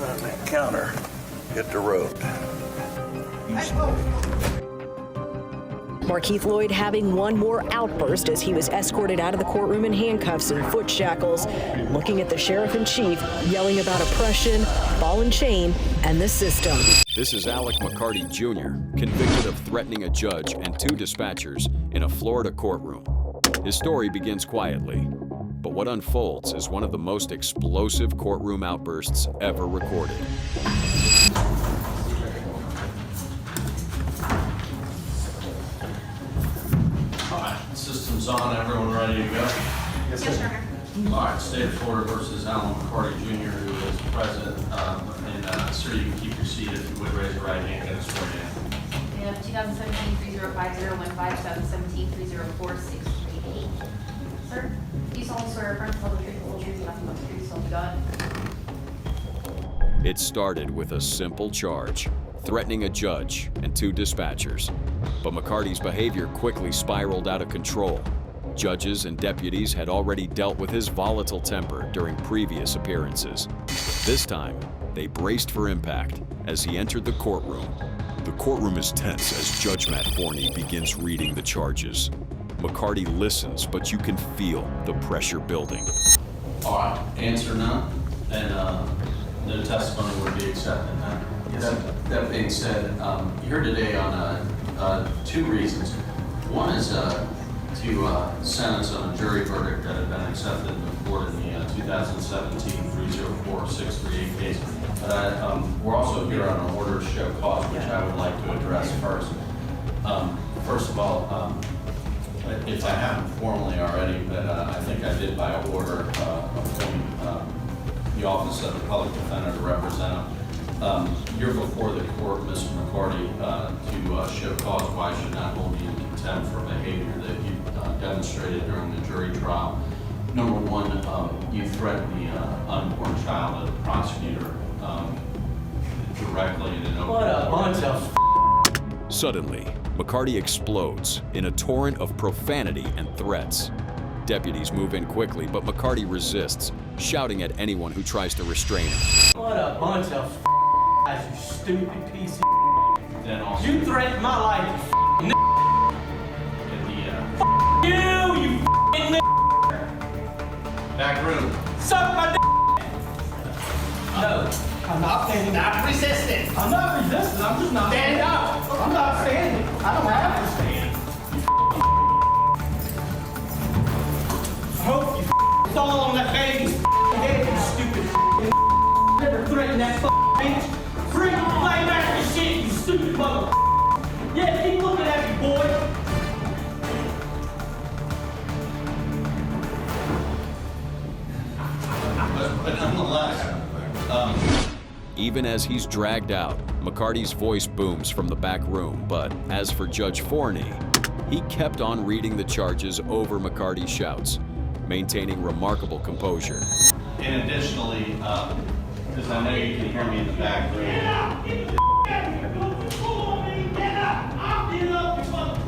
on that counter. Hit the road. Markeith Lloyd having one more outburst as he was escorted out of the courtroom in handcuffs and foot shackles, looking at the sheriff in chief, yelling about oppression, ball and chain, and the system. This is Alec McCarty Jr., convicted of threatening a judge and 2 dispatchers in a Florida courtroom. His story begins quietly, but what unfolds is one of the most explosive courtroom outbursts ever recorded. Systems on, everyone ready to go? Yes, sir. All right, State of Florida versus Alan McCarty Jr., who is present. Sir, you can keep your seat if you would raise your right hand and swear in. We have 2017-3050-157-17-304-638. Sir, do you solemnly swear affirm to tell the truth, the whole truth, and nothing but the truth, so help you God? It started with a simple charge, threatening a judge and 2 dispatchers. But McCarty's behavior quickly spiraled out of control. Judges and deputies had already dealt with his volatile temper during previous appearances. This time, they braced for impact as he entered the courtroom. The courtroom is tense as Judge Matt Forney begins reading the charges. McCarty listens, but you can feel the pressure building. All right, answer none, and no testimony would be accepted then. Yes. That being said, you're here today on 2 reasons. One is to sentence on a jury verdict that had been accepted in the court in the 2017-304-638 case. But we're also here on an order to show cause, which I would like to address first. First of all, if I haven't formally already, but I think I did by order appoint the Office of the Public Defender to represent him. You're before the court, Mr. McCarty, to show cause why I should not hold you in contempt for behavior that you demonstrated during the jury trial. Number 1, you threatened the unborn child of the prosecutor directly in an open. What a bunch of Suddenly, McCarty explodes in a torrent of profanity and threats. Deputies move in quickly, but McCarty resists, shouting at anyone who tries to restrain him. What a bunch of you stupid piece of Then also You threatened my life, you in the you back room. suck my No, I'm not standing. Not resisting. I'm not resisting. I'm just not Stand up. I'm not standing. I don't have to stand. I hope you fall on that baby's head, you stupid never threaten that bitch. Free play back the shit, you stupid mother. Yeah, keep looking at me, boy. But nonetheless, Even as he's dragged out, McCarty's voice booms from the back room, but as for Judge Forney, he kept on reading the charges over McCarty's shouts, maintaining remarkable composure. and additionally, because I know you can hear me in the back room. Get out! Get the pull on me! Get out! I'll get up, you mother.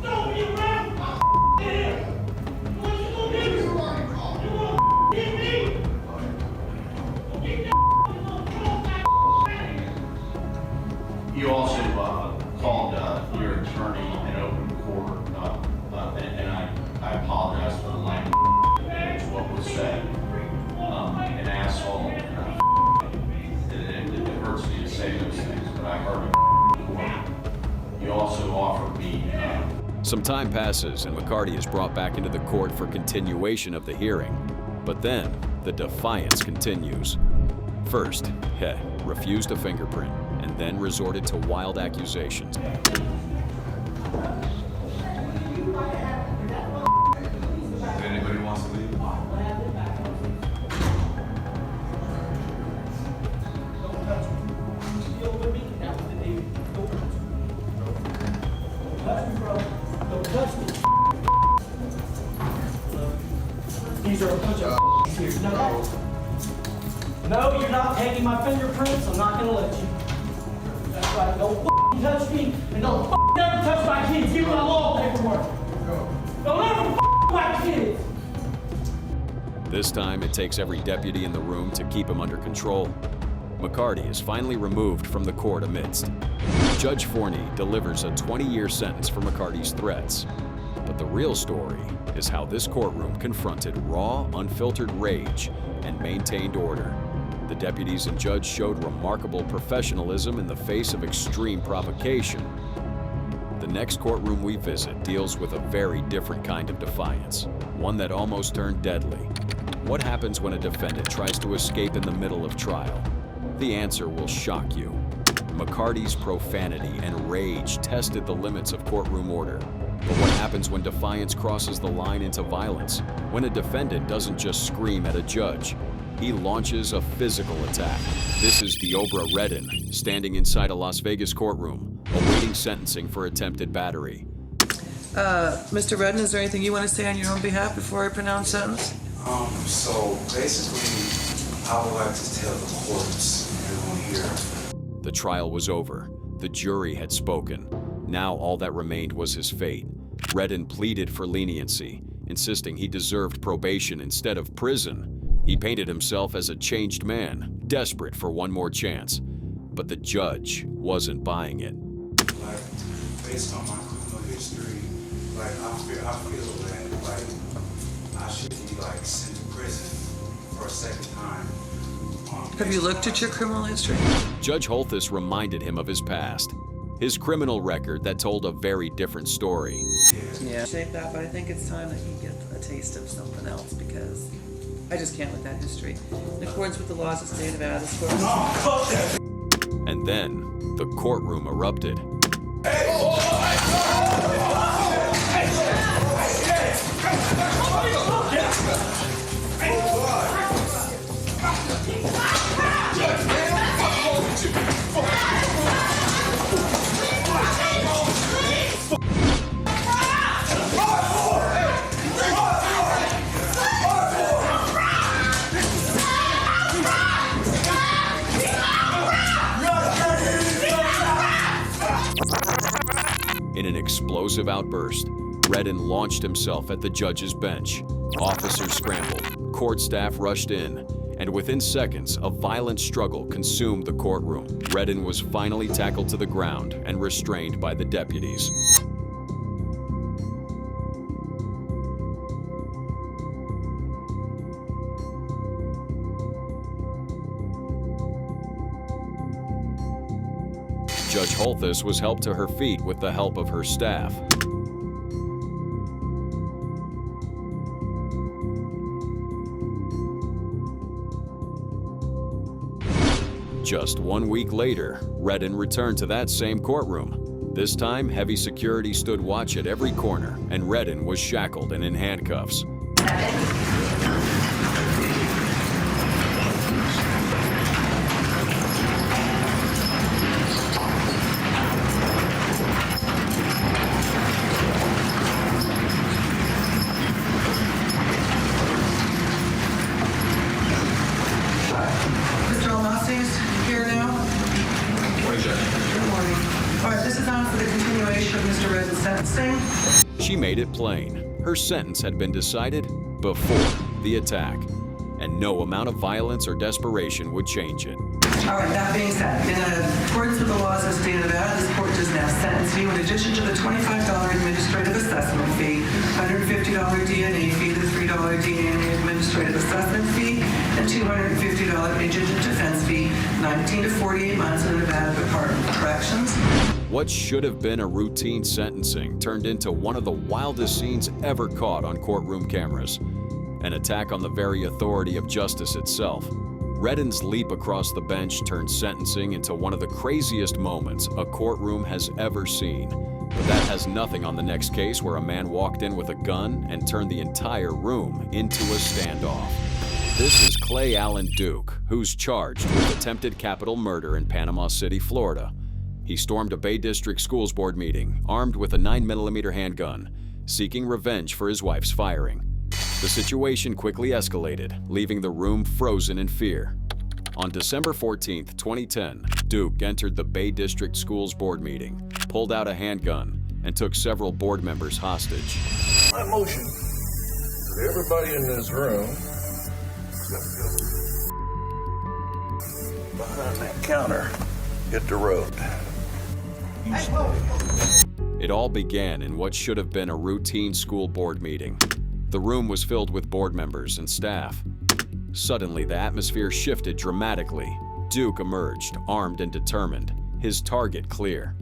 Don't be around! I'll here! What you gonna do? You wanna hit me? Get that You also called your attorney in open court, and I apologize for the language and what was said. An asshole. It hurts me to say those things, but I heard it in court. You also offered me. Some time passes and McCarty is brought back into the court for continuation of the hearing. But then, the defiance continues. First, he refused a fingerprint and then resorted to wild accusations. If anybody wants to leave. These are a bunch of here. No, you're not taking my fingerprints. I'm not gonna let you. That's right. Don't touch me, and don't never touch my kids. Give me my law paperwork. Don't ever my kids. This time, it takes every deputy in the room to keep him under control. McCarty is finally removed from the court amidst. Judge Forney delivers a 20-year sentence for McCarty's threats. But the real story is how this courtroom confronted raw, unfiltered rage and maintained order. The deputies and judge showed remarkable professionalism in the face of extreme provocation. The next courtroom we visit deals with a very different kind of defiance, one that almost turned deadly. What happens when a defendant tries to escape in the middle of trial? The answer will shock you. McCarty's profanity and rage tested the limits of courtroom order. But what happens when defiance crosses the line into violence? When a defendant doesn't just scream at a judge, he launches a physical attack. This is Deobra Redden, standing inside a Las Vegas courtroom, awaiting sentencing for attempted battery. Mr. Redden, is there anything you want to say on your own behalf before I pronounce sentence? So basically, I would like to tell the courts everyone here. The trial was over. The jury had spoken. Now all that remained was his fate. Redden pleaded for leniency, insisting he deserved probation instead of prison. He painted himself as a changed man, desperate for one more chance. But the judge wasn't buying it. Like, based on my criminal history, like, I feel that, like, I should be, like, sent to prison for a second time. Have you looked at your criminal history? Judge Holthus reminded him of his past, his criminal record that told a very different story. Yeah. Shake that, but I think it's time that you get a taste of something else because I just can't with that history. In accordance with the laws of the state of Nevada, this court... And then, the courtroom erupted. In an explosive outburst, Redden launched himself at the judge's bench. Officers scrambled, court staff rushed in, and within seconds, a violent struggle consumed the courtroom. Redden was finally tackled to the ground and restrained by the deputies. Judge Holthus was helped to her feet with the help of her staff. Just 1 week later, Redden returned to that same courtroom. This time, heavy security stood watch at every corner, and Redden was shackled and in handcuffs. She made it plain. Her sentence had been decided before the attack, and no amount of violence or desperation would change it. All right, that being said, in accordance with the laws of the state of Nevada, this court does now sentence you in addition to the $25 administrative assessment fee, $150 DNA fee, the $3 DNA administrative assessment fee, and $250 indigent defense fee, 19 to 48 months in the Nevada Department of Corrections. What should have been a routine sentencing turned into one of the wildest scenes ever caught on courtroom cameras. An attack on the very authority of justice itself. Redden's leap across the bench turned sentencing into one of the craziest moments a courtroom has ever seen. But that has nothing on the next case where a man walked in with a gun and turned the entire room into a standoff. This is Clay Allen Duke, who's charged with attempted capital murder in Panama City, Florida. He stormed a Bay District Schools Board meeting, armed with a 9mm handgun, seeking revenge for his wife's firing. The situation quickly escalated, leaving the room frozen in fear. On December 14, 2010, Duke entered the Bay District Schools Board meeting, pulled out a handgun, and took several board members hostage. My motion that everybody in this room Behind that counter, hit the road. It all began in what should have been a routine school board meeting. The room was filled with board members and staff. Suddenly, the atmosphere shifted dramatically. Duke emerged, armed and determined, his target clear.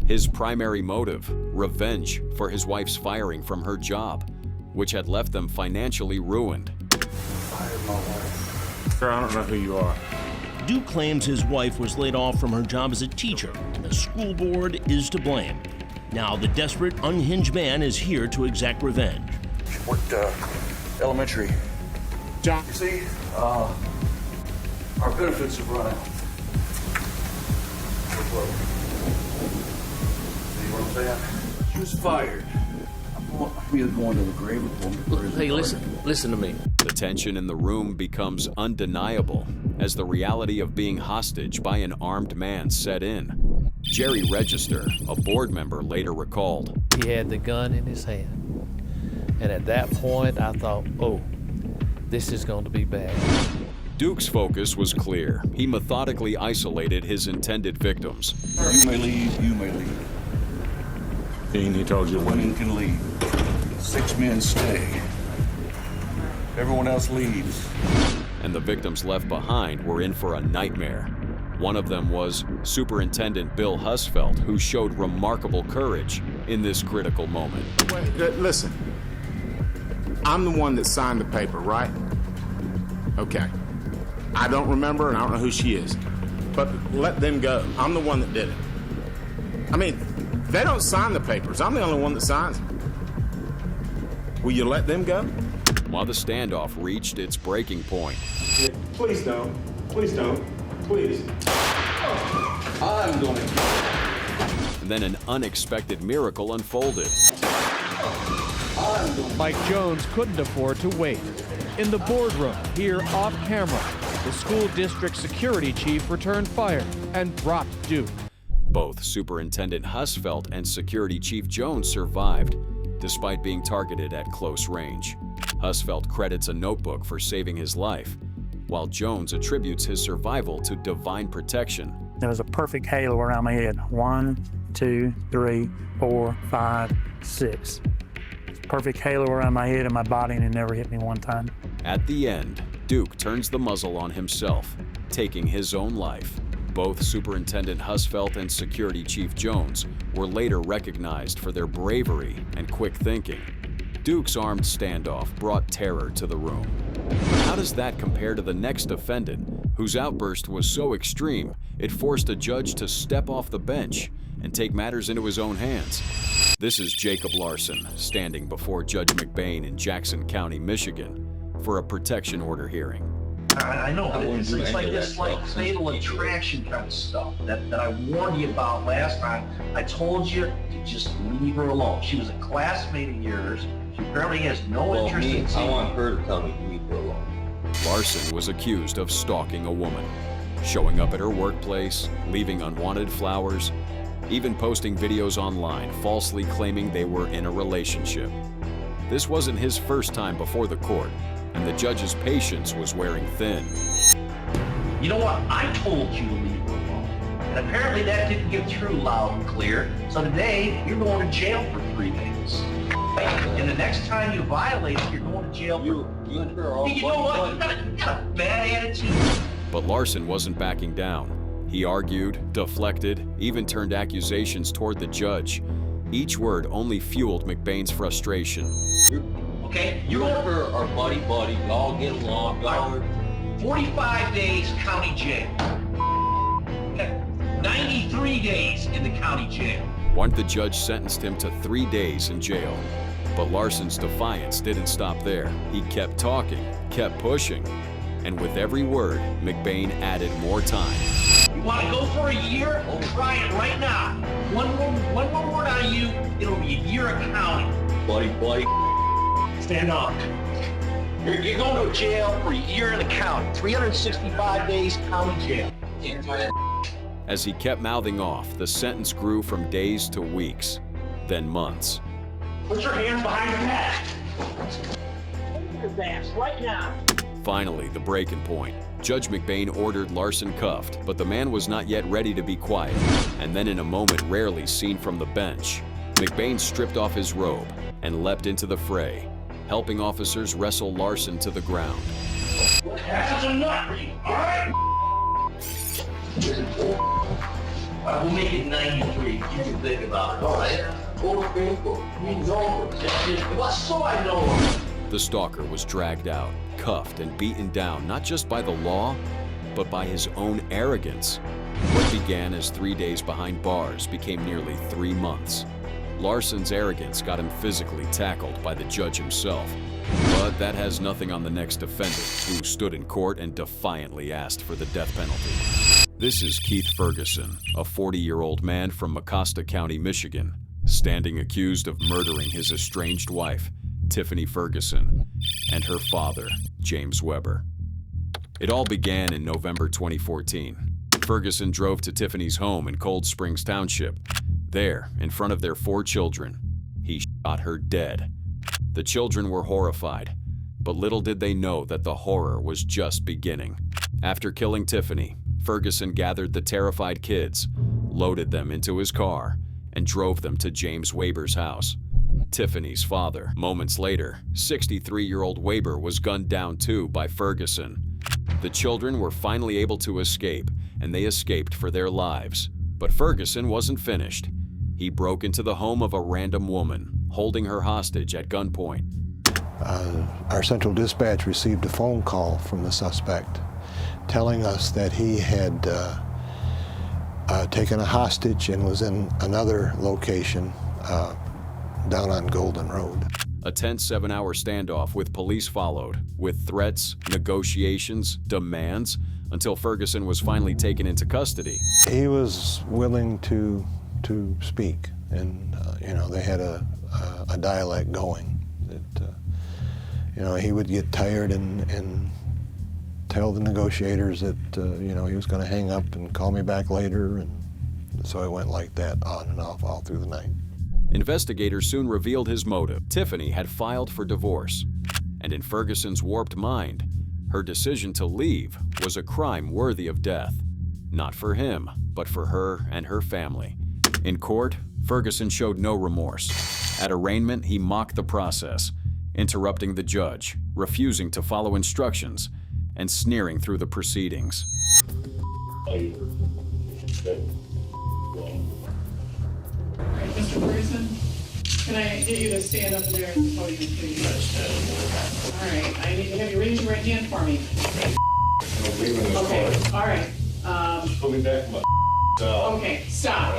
His primary motive, revenge for his wife's firing from her job, which had left them financially ruined. Fired my wife. Sir, I don't know who you are. Duke claims his wife was laid off from her job as a teacher, and the school board is to blame. Now, the desperate, unhinged man is here to exact revenge. She worked elementary. John. You see, our benefits have run out. See what I'm saying? She was fired. I'm either going to the grave or going to prison. Hey, listen to me. The tension in the room becomes undeniable as the reality of being hostage by an armed man set in. Jerry Register, a board member, later recalled. He had the gun in his hand. And at that point, I thought, oh, this is going to be bad. Duke's focus was clear. He methodically isolated his intended victims. You may leave, you may leave. Dean, he told you The when. women can leave. 6 men stay. Everyone else leaves. And the victims left behind were in for a nightmare. One of them was Superintendent Bill Husfeldt, who showed remarkable courage in this critical moment. Wait, listen. I'm the one that signed the paper, right? Okay. I don't remember and I don't know who she is. But let them go. I'm the one that did it. I mean, they don't sign the papers. I'm the only one that signs them. Will you let them go? While the standoff reached its breaking point, Please don't. Please don't. Please. I'm going to. then an unexpected miracle unfolded. Mike Jones couldn't afford to wait. In the boardroom, here off camera, the school district security chief returned fire and dropped Duke. Both Superintendent Husfeldt and Security Chief Jones survived, despite being targeted at close range. Husfeldt credits a notebook for saving his life, while Jones attributes his survival to divine protection. There was a perfect halo around my head. 1, 2, 3, 4, 5, 6. Perfect halo around my head and my body, and it never hit me one time. At the end, Duke turns the muzzle on himself, taking his own life. Both Superintendent Husfeldt and Security Chief Jones were later recognized for their bravery and quick thinking. Duke's armed standoff brought terror to the room. But how does that compare to the next defendant, whose outburst was so extreme it forced a judge to step off the bench and take matters into his own hands? This is Jacob Larson, standing before Judge McBain in Jackson County, Michigan, for a protection order hearing. I know, but it's like this fatal attraction kind of stuff that I warned you about last time. I told you to just leave her alone. She was a classmate of yours. She apparently has no interest in seeing you. I want her to tell me to leave her alone. Larson was accused of stalking a woman, showing up at her workplace, leaving unwanted flowers, even posting videos online falsely claiming they were in a relationship. This wasn't his first time before the court, and the judge's patience was wearing thin. You know what? I told you to leave her alone. And apparently that didn't get through loud and clear. So today, you're going to jail for 3 days. And the next time you violate it, you're going to jail for... You and her are... You know what? You got a bad attitude. But Larson wasn't backing down. He argued, deflected, even turned accusations toward the judge. Each word only fueled McBain's frustration. Okay? You and her are buddy-buddy. Y'all get along. Y'all are... 45 days county jail. Okay. 93 days in the county jail. Once the judge sentenced him to 3 days in jail. But Larson's defiance didn't stop there. He kept talking, kept pushing, and with every word, McBain added more time. You want to go for a year? Well, try it right now. One more word out of you, it'll be a year of counting. Buddy. Stand up. You're going to jail for a year in the county. 365 days county jail. Can't do that. As he kept mouthing off, the sentence grew from days to weeks, then months. Put your hands behind your back. Your ass right now. Finally, the breaking point. Judge McBain ordered Larson cuffed, but the man was not yet ready to be quiet. And then in a moment rarely seen from the bench, McBain stripped off his robe and leapt into the fray, helping officers wrestle Larson to the ground. That's enough, all right? We'll make it 93. You can think about it, all right? What so I know? The stalker was dragged out, cuffed, and beaten down not just by the law, but by his own arrogance. What began as 3 days behind bars became nearly 3 months. Larson's arrogance got him physically tackled by the judge himself. But that has nothing on the next offender, who stood in court and defiantly asked for the death penalty. This is Keith Ferguson, a 40-year-old man from Mecosta County, Michigan, standing accused of murdering his estranged wife, Tiffany Ferguson, and her father, James Weber. It all began in November 2014. Ferguson drove to Tiffany's home in Cold Springs Township. There, in front of their 4 children, he shot her dead. The children were horrified, but little did they know that the horror was just beginning. After killing Tiffany, Ferguson gathered the terrified kids, loaded them into his car, and drove them to James Weber's house, Tiffany's father. Moments later, 63-year-old Weber was gunned down too by Ferguson. The children were finally able to escape, and they escaped for their lives. But Ferguson wasn't finished. He broke into the home of a random woman, holding her hostage at gunpoint. Our central dispatch received a phone call from the suspect telling us that he had taken a hostage and was in another location down on Golden Road. A tense 7-hour standoff with police followed, with threats, negotiations, demands, until Ferguson was finally taken into custody. He was willing to speak, and they had a dialect going. That he would get tired and tell the negotiators that he was going to hang up and call me back later, and so it went like that on and off all through the night. Investigators soon revealed his motive. Tiffany had filed for divorce, and in Ferguson's warped mind, her decision to leave was a crime worthy of death. Not for him, but for her and her family. In court, Ferguson showed no remorse. At arraignment, he mocked the process, interrupting the judge, refusing to follow instructions, and sneering through the proceedings. Mr. Ferguson, can I get you to stand up there at the podium, please? All right, I need to have you raise your right hand for me. Okay, all right. Put me back in my Okay, stop.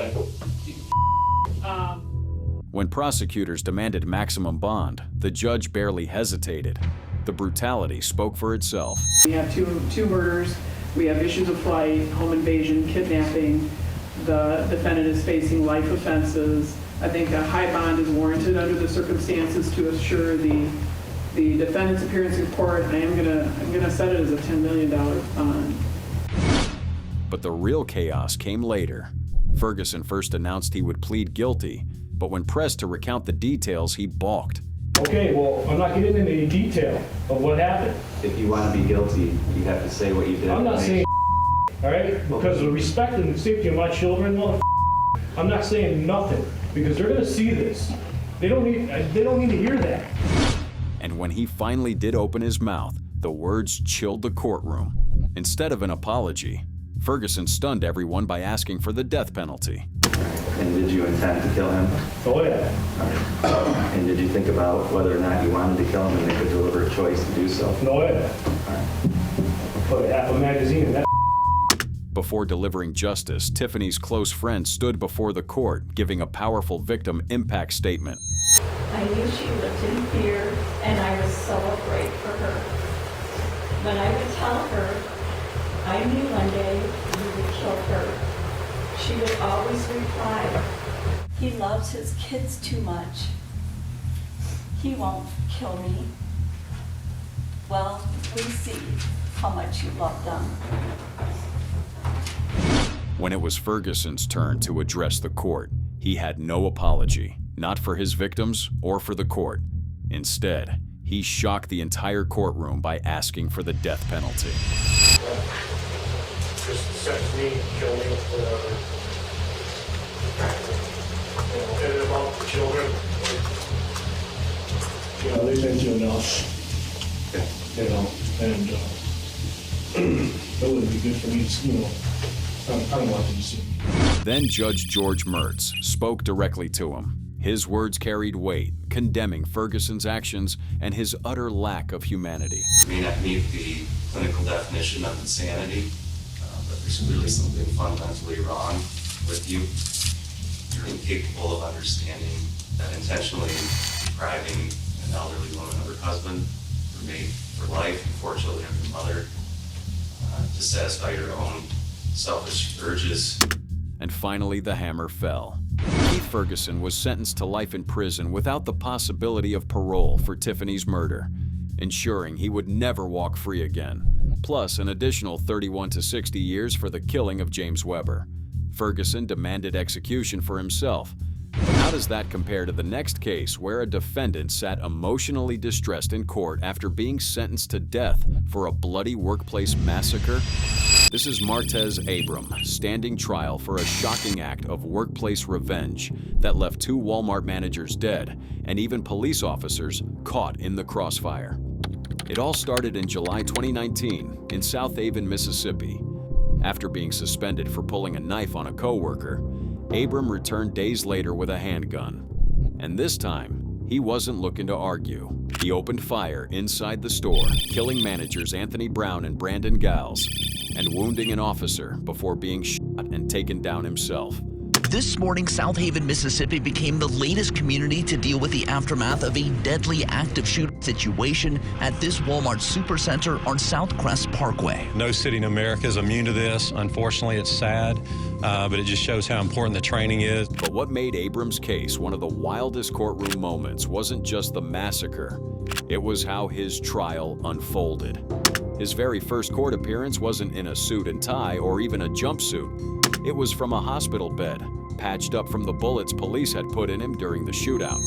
When prosecutors demanded maximum bond, the judge barely hesitated. The brutality spoke for itself. We have two murders. We have issues of flight, home invasion, kidnapping. The defendant is facing life offenses. I think a high bond is warranted under the circumstances to assure the defendant's appearance in court. And I'm gonna set it as a $10 million bond. But the real chaos came later. Ferguson first announced he would plead guilty, but when pressed to recount the details, he balked. Okay, well, I'm not getting into any detail of what happened. If you want to be guilty, you have to say what you did. I'm not saying all right? Because of the respect and the safety of my children, I'm not saying nothing, because they're gonna see this. They don't need to hear that. And when he finally did open his mouth, the words chilled the courtroom. Instead of an apology, Ferguson stunned everyone by asking for the death penalty. And did you intend to kill him? Oh yeah. All right. And did you think about whether or not you wanted to kill him and make a deliberate choice to do so? No way. All right. Put half a magazine in that. Before delivering justice, Tiffany's close friend stood before the court, giving a powerful victim impact statement. I knew she lived in fear, and I was so afraid for her. When I would tell her, I knew one day you would kill her, she would always reply, he loves his kids too much. He won't kill me. Well, we see how much you love them. When it was Ferguson's turn to address the court, he had no apology, not for his victims or for the court. Instead, he He shocked the entire courtroom by asking for the death penalty. Just sentence me, kill me, whatever. And about the children, they've been through enough. And that wouldn't be good for me to, I don't want them to see. Then Judge George Mertz spoke directly to him. His words carried weight, condemning Ferguson's actions and his utter lack of humanity. You may not meet the clinical definition of insanity, but there's clearly something fundamentally wrong with you. You're incapable of understanding that intentionally depriving an elderly woman of her husband, her mate for life, and 4 children of your mother, to satisfy your own selfish urges. And finally, the hammer fell. Keith Ferguson was sentenced to life in prison without the possibility of parole for Tiffany's murder, ensuring he would never walk free again, plus an additional 31 to 60 years for the killing of James Weber. Ferguson demanded execution for himself. But how does that compare to the next case where a defendant sat emotionally distressed in court after being sentenced to death for a bloody workplace massacre? This is Martez Abram, standing trial for a shocking act of workplace revenge that left 2 Walmart managers dead and even police officers caught in the crossfire. It all started in July 2019 in South Haven, Mississippi. After being suspended for pulling a knife on a coworker, Abram returned days later with a handgun. And this time, he wasn't looking to argue. He opened fire inside the store, killing managers Anthony Brown and Brandon Gals, and wounding an officer before being shot and taken down himself. This morning, South Haven, Mississippi became the latest community to deal with the aftermath of a deadly active shooter situation at this Walmart Supercenter on South Crest Parkway. No city in America is immune to this. Unfortunately, it's sad, but it just shows how important the training is. But what made Abram's case one of the wildest courtroom moments wasn't just the massacre. It was how his trial unfolded. His very first court appearance wasn't in a suit and tie or even a jumpsuit. It was from a hospital bed, patched up from the bullets police had put in him during the shootout.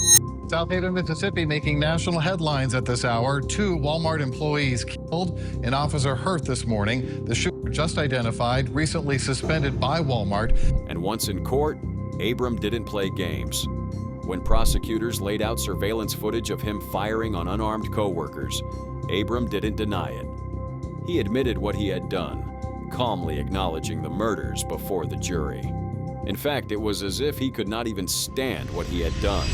South Haven, Mississippi making national headlines at this hour. 2 Walmart employees killed, an officer hurt this morning. The shooter just identified, recently suspended by Walmart. And once in court, Abram didn't play games. When prosecutors laid out surveillance footage of him firing on unarmed coworkers, Abram didn't deny it. He admitted what he had done, calmly acknowledging the murders before the jury. In fact, it was as if he could not even stand what he had done.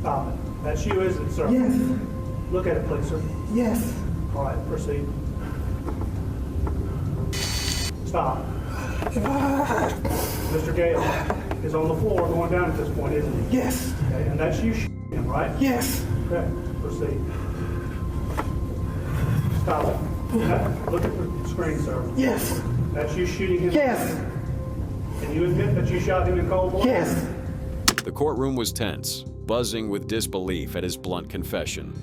Stop it. That's you, isn't it, sir? Yes. Look at it, please, sir. Yes. All right, proceed. Stop. Mr. Gale is on the floor going down at this point, isn't he? Yes. Okay, and that's you him, right? Yes. Okay, proceed. Stop it. Look at the screen, sir. Yes. That's you shooting him? Yes. Can you admit that you shot him in cold blood? Yes. The courtroom was tense, buzzing with disbelief at his blunt confession.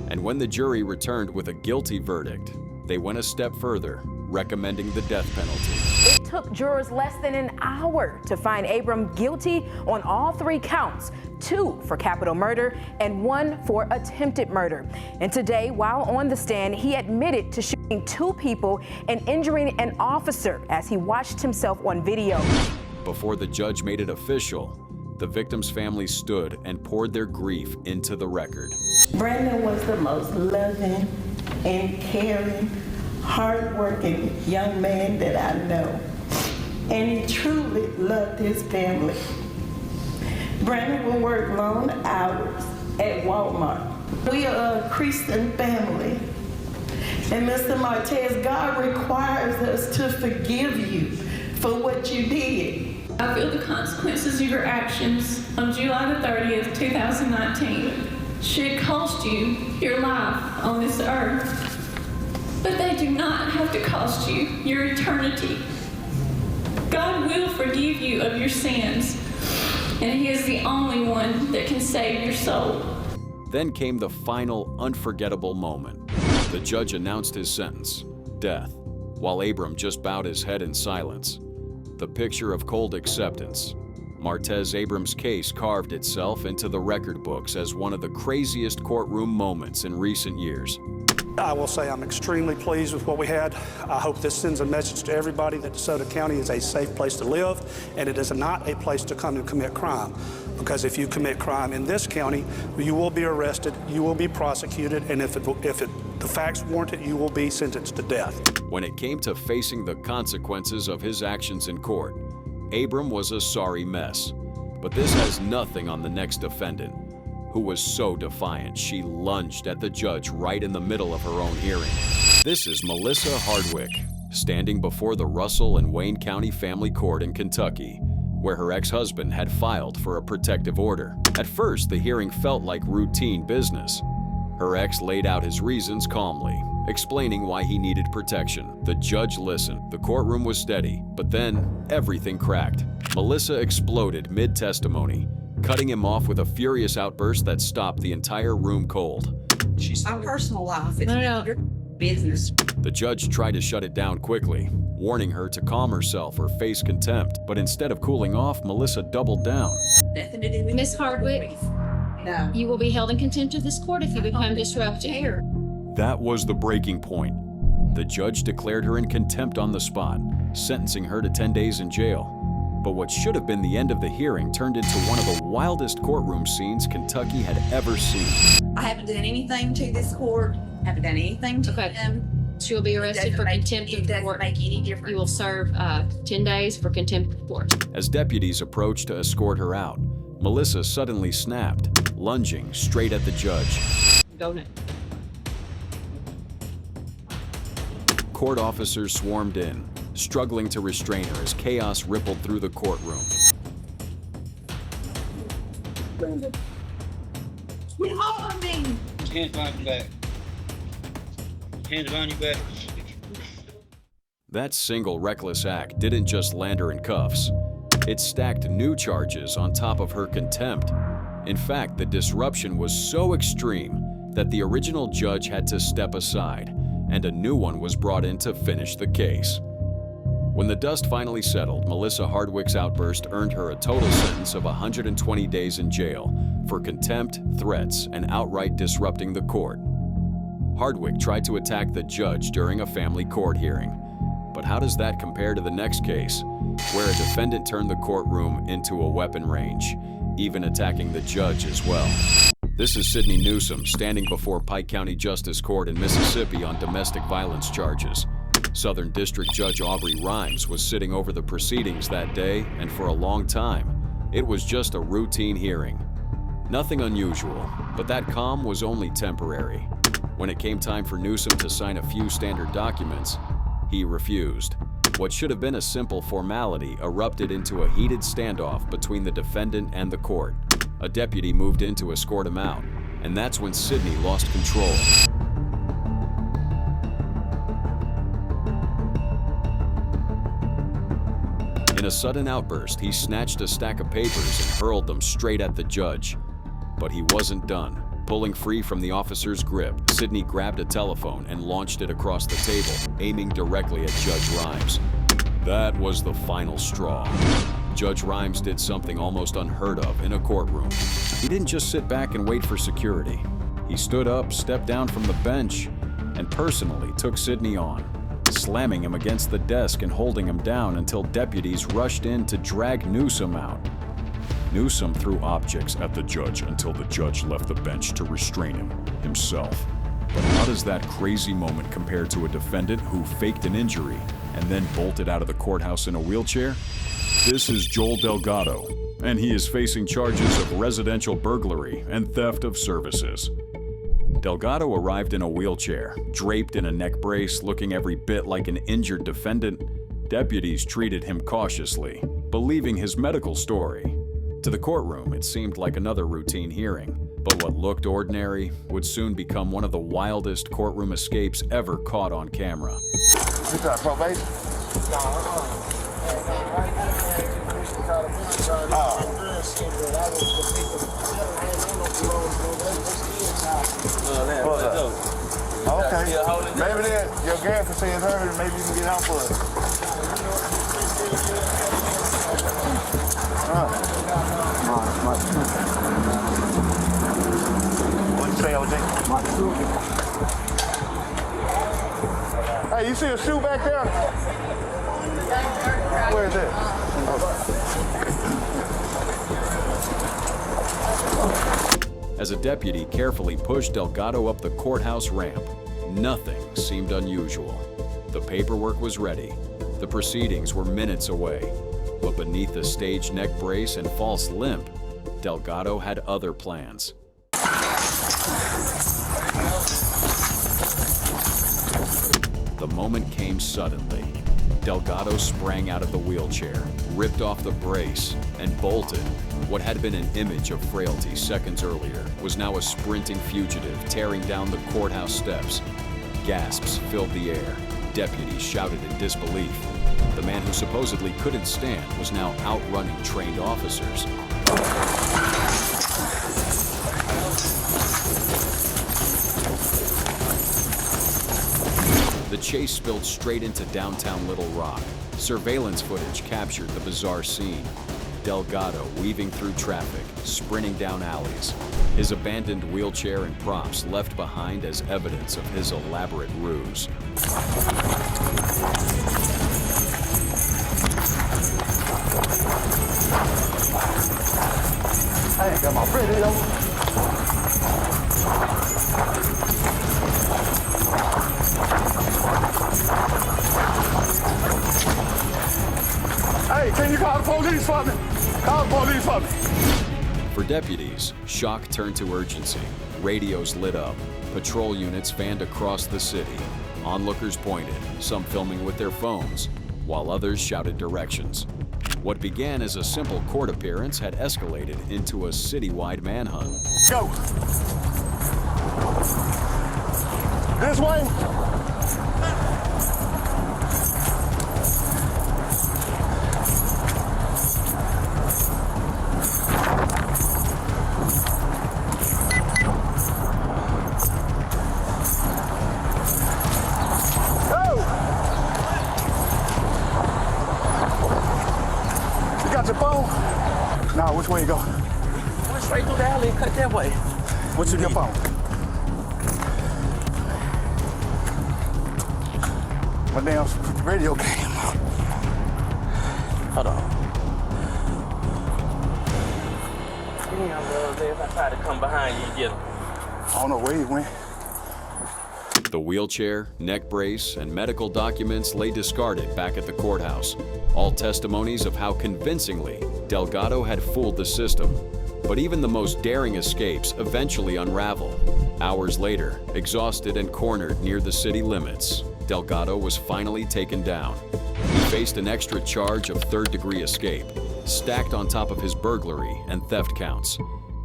And when the jury returned with a guilty verdict, they went a step further, recommending the death penalty. It took jurors less than an hour to find Abram guilty on all 3 counts, 2 for capital murder and 1 for attempted murder. And today, while on the stand, he admitted to shooting 2 people and injuring an officer as he watched himself on video. Before the judge made it official, the victim's family stood and poured their grief into the record. Brandon was the most loving and caring, hardworking young man that I know. And he truly loved his family. Brandon will work long hours at Walmart. We are a Christian family. And Mr. Martez, God requires us to forgive you for what you did. I feel the consequences of your actions on July the 30th, 2019 should cost you your life on this earth. But they do not have to cost you your eternity. God will forgive you of your sins, and He is the only one that can save your soul. Then came the final, unforgettable moment. The judge announced his sentence, death, while Abram just bowed his head in silence. The picture of cold acceptance. Martez Abrams' case carved itself into the record books as one of the craziest courtroom moments in recent years. I will say I'm extremely pleased with what we had. I hope this sends a message to everybody that DeSoto County is a safe place to live, and it is not a place to come and commit crime. Because if you commit crime in this county, you will be arrested, you will be prosecuted, and if the facts warrant it, you will be sentenced to death. When it came to facing the consequences of his actions in court, Abram was a sorry mess. But this has nothing on the next defendant, who was so defiant she lunged at the judge right in the middle of her own hearing. This is Melissa Hardwick, standing before the Russell and Wayne County Family Court in Kentucky, where her ex-husband had filed for a protective order. At first, the hearing felt like routine business. Her ex laid out his reasons calmly, explaining why he needed protection. The judge listened. The courtroom was steady, but then everything cracked. Melissa exploded mid-testimony, cutting him off with a furious outburst that stopped the entire room cold. She's my personal life. It's your business. The judge tried to shut it down quickly, warning her to calm herself or face contempt. But instead of cooling off, Melissa doubled down. Nothing to do with Miss Hardwick, no. You will be held in contempt of this court if you become disruptive. That was the breaking point. The judge declared her in contempt on the spot, sentencing her to 10 days in jail. But what should have been the end of the hearing turned into one of the wildest courtroom scenes Kentucky had ever seen. I haven't done anything to this court. Haven't done anything to them. She will be arrested for contempt of the court. It doesn't make any difference. You will serve 10 days for contempt of court. As deputies approached to escort her out, Melissa suddenly snapped, lunging straight at the judge. Go now. Court officers swarmed in, struggling to restrain her as chaos rippled through the courtroom. Get off of me! Hands behind your back. Hands behind your back. That single reckless act didn't just land her in cuffs. It stacked new charges on top of her contempt. In fact, the disruption was so extreme that the original judge had to step aside, and a new one was brought in to finish the case. When the dust finally settled, Melissa Hardwick's outburst earned her a total sentence of 120 days in jail for contempt, threats, and outright disrupting the court. Hardwick tried to attack the judge during a family court hearing. But how does that compare to the next case, where a defendant turned the courtroom into a weapon range, even attacking the judge as well? This is Sidney Newsom standing before Pike County Justice Court in Mississippi on domestic violence charges. Southern District Judge Aubrey Rimes was sitting over the proceedings that day, and for a long time, it was just a routine hearing. Nothing unusual, but that calm was only temporary. When it came time for Newsom to sign a few standard documents, he refused. What should have been a simple formality erupted into a heated standoff between the defendant and the court. A deputy moved in to escort him out, and that's when Sidney lost control. In a sudden outburst, he snatched a stack of papers and hurled them straight at the judge. But he wasn't done. Pulling free from the officer's grip, Sidney grabbed a telephone and launched it across the table, aiming directly at Judge Rimes. That was the final straw. Judge Rimes did something almost unheard of in a courtroom. He didn't just sit back and wait for security. He stood up, stepped down from the bench, and personally took Sidney on, slamming him against the desk and holding him down until deputies rushed in to drag Newsom out. Newsom threw objects at the judge until the judge left the bench to restrain him himself. But how does that crazy moment compare to a defendant who faked an injury and then bolted out of the courthouse in a wheelchair? This is Joel Delgado, and he is facing charges of residential burglary and theft of services. Delgado arrived in a wheelchair, draped in a neck brace, looking every bit like an injured defendant. Deputies treated him cautiously, believing his medical story. To the courtroom, it seemed like another routine hearing, but what looked ordinary would soon become one of the wildest courtroom escapes ever caught on camera. You got probation? Okay. Maybe then your girlfriend is heard and maybe you can get out for it. see a shoe back there? Where is it? As a deputy carefully pushed Delgado up the courthouse ramp, nothing seemed unusual. The paperwork was ready. The proceedings were minutes away. But beneath the staged neck brace and false limp, Delgado had other plans. The moment came suddenly. Delgado sprang out of the wheelchair, ripped off the brace, and bolted. What had been an image of frailty seconds earlier was now a sprinting fugitive tearing down the courthouse steps. Gasps filled the air. Deputies shouted in disbelief. The man who supposedly couldn't stand was now outrunning trained officers. The chase spilled straight into downtown Little Rock. Surveillance footage captured the bizarre scene. Delgado weaving through traffic, sprinting down alleys. His abandoned wheelchair and props left behind as evidence of his elaborate ruse. I ain't got my radio. Hey, can you call the police for me? Call the police for me. For deputies, shock turned to urgency. Radios lit up. Patrol units fanned across the city. Onlookers pointed, some filming with their phones, while others shouted directions. What began as a simple court appearance had escalated into a citywide manhunt. Go. This way. Nah, which way you go? Went straight through the alley and cut that way. What's in your phone? My damn radio came. Hold on. Damn, bro, if I try to come behind you and get him. I don't know where he went. The wheelchair, neck brace, and medical documents lay discarded back at the courthouse. All testimonies of how convincingly Delgado had fooled the system. But even the most daring escapes eventually unravel. Hours later, exhausted and cornered near the city limits, Delgado was finally taken down. He faced an extra charge of third-degree escape, stacked on top of his burglary and theft counts.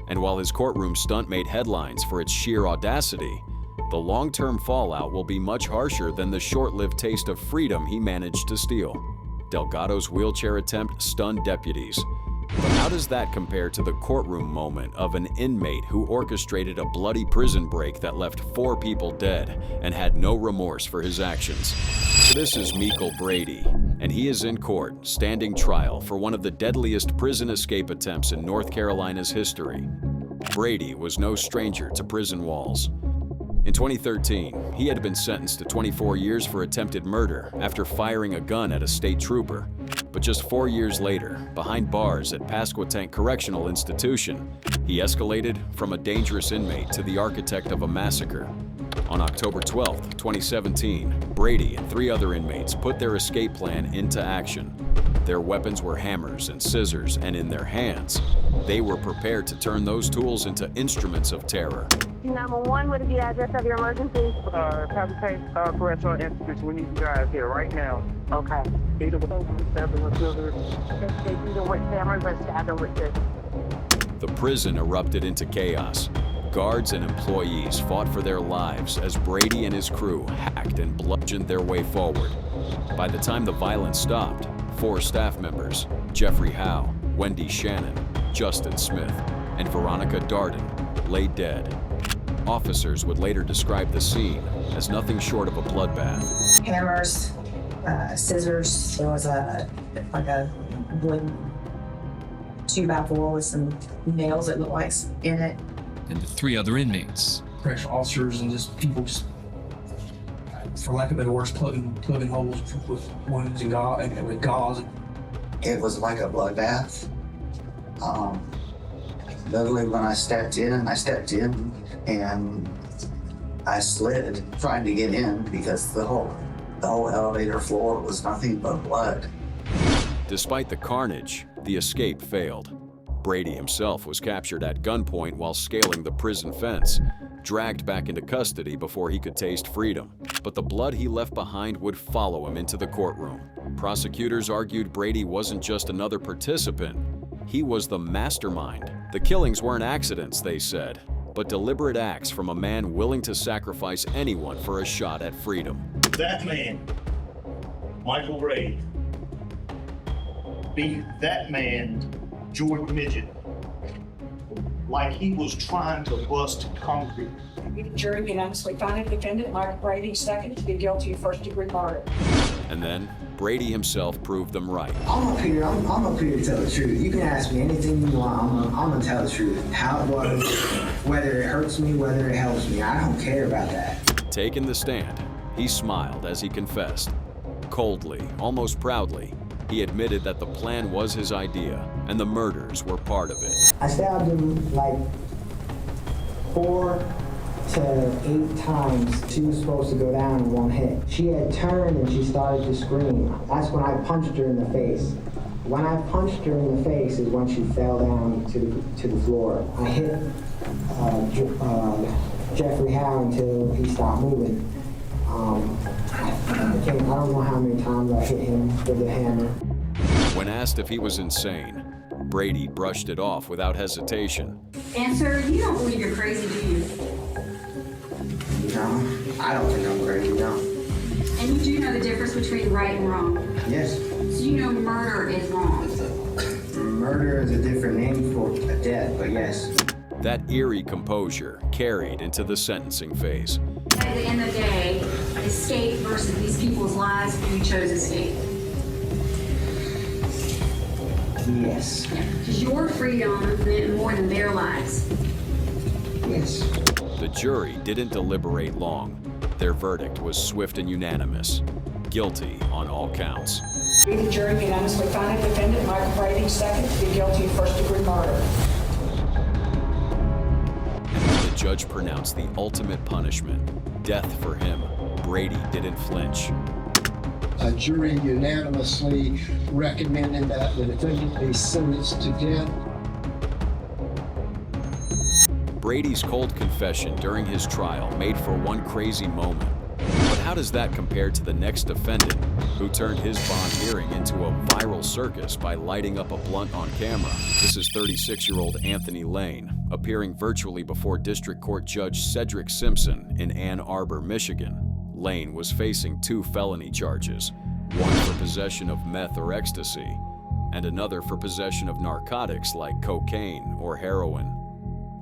And while his courtroom stunt made headlines for its sheer audacity, the long-term fallout will be much harsher than the short-lived taste of freedom he managed to steal. Delgado's wheelchair attempt stunned deputies. But how does that compare to the courtroom moment of an inmate who orchestrated a bloody prison break that left 4 people dead and had no remorse for his actions? This is Michael Brady, and he is in court, standing trial for one of the deadliest prison escape attempts in North Carolina's history. Brady was no stranger to prison walls. In 2013, he had been sentenced to 24 years for attempted murder after firing a gun at a state trooper. But just 4 years later, behind bars at Pasquotank Correctional Institution, he escalated from a dangerous inmate to the architect of a massacre. On October 12, 2017, Brady and 3 other inmates put their escape plan into action. Their weapons were hammers and scissors, and in their hands, they were prepared to turn those tools into instruments of terror. 911, what is the address of your emergency? Pasquotank Correctional Institution. We need you guys here right now. Okay. Either with stabbing with scissors. Either with hammers or stabbing with scissors. The prison erupted into chaos. Guards and employees fought for their lives as Brady and his crew hacked and bludgeoned their way forward. By the time the violence stopped, 4 staff members, Jeffrey Howe, Wendy Shannon, Justin Smith, and Veronica Darden, lay dead. Officers would later describe the scene as nothing short of a bloodbath. Hammers, scissors. There was a wood 2x4 with some nails that looked like in it. And the 3 other inmates. Correctional officers and just people just for lack of better words, plugging holes with wounds and with gauze. It was like a bloodbath. Literally when I stepped in and I slid trying to get in because the whole elevator floor was nothing but blood. Despite the carnage, the escape failed. Brady himself was captured at gunpoint while scaling the prison fence, dragged back into custody before he could taste freedom. But the blood he left behind would follow him into the courtroom. Prosecutors argued Brady wasn't just another participant, he was the mastermind. The killings weren't accidents, they said, but deliberate acts from a man willing to sacrifice anyone for a shot at freedom. That man, Michael Ray, beat that man, George Midget, like he was trying to bust concrete. The jury unanimously found the defendant, Michael Brady, second, to be guilty of first-degree murder. And then Brady himself proved them right. I'm up here to tell the truth. You can ask me anything you want. I'm gonna tell the truth. How it was, whether it hurts me, whether it helps me. I don't care about that. Taking the stand, he smiled as he confessed. Coldly, almost proudly, he admitted that the plan was his idea and the murders were part of it. I stabbed him like 4 to 8 times. She was supposed to go down in one hit. She had turned and she started to scream. That's when I punched her in the face. When I punched her in the face is when she fell down to the floor. I hit Jeffrey Howe until he stopped moving. I don't know how many times I hit him with a hammer. When asked if he was insane, Brady brushed it off without hesitation. Answer, you don't believe you're crazy, do you? No, I don't think I'm crazy, no. And you do know the difference between right and wrong? Yes. So you know murder is wrong? Murder is a different name for a death, but yes. That eerie composure carried into the sentencing phase. At the end of the day, escape versus these people's lives, and you chose escape. Yes. Because your freedom meant more than their lives. Yes. The jury didn't deliberate long. Their verdict was swift and unanimous. Guilty on all counts. The jury unanimously found the defendant, Michael Brady, second, to be guilty of first-degree murder. And when the judge pronounced the ultimate punishment, death for him, Brady didn't flinch. A jury unanimously recommended that the defendant be sentenced to death. Brady's cold confession during his trial made for one crazy moment. But how does that compare to the next defendant, who turned his bond hearing into a viral circus by lighting up a blunt on camera? This is 36-year-old Anthony Lane, appearing virtually before District Court Judge Cedric Simpson in Ann Arbor, Michigan. Lane was facing 2 felony charges, one for possession of meth or ecstasy, and another for possession of narcotics like cocaine or heroin.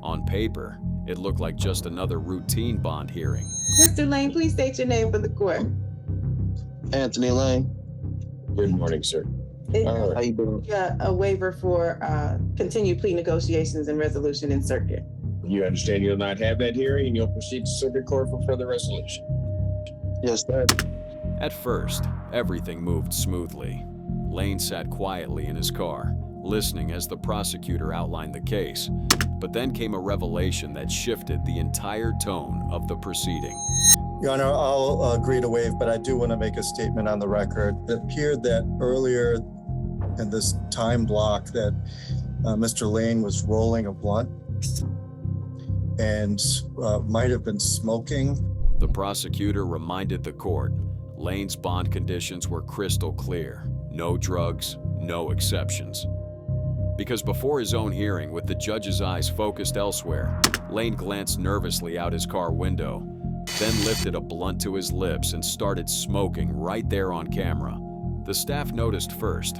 On paper, it looked like just another routine bond hearing. Mr. Lane, please state your name for the court. Anthony Lane. Good morning, sir. How you doing? A waiver for continued plea negotiations and resolution in circuit. You understand you'll not have that hearing and you'll proceed to circuit court for further resolution? Yes, sir. At first, everything moved smoothly. Lane sat quietly in his car, listening as the prosecutor outlined the case. But then came a revelation that shifted the entire tone of the proceeding. Your Honor, I'll agree to waive, but I do want to make a statement on the record. It appeared that earlier in this time block that Mr. Lane was rolling a blunt and might have been smoking. The prosecutor reminded the court Lane's bond conditions were crystal clear. No drugs, no exceptions. Because before his own hearing, with the judge's eyes focused elsewhere, Lane glanced nervously out his car window, then lifted a blunt to his lips and started smoking right there on camera. The staff noticed first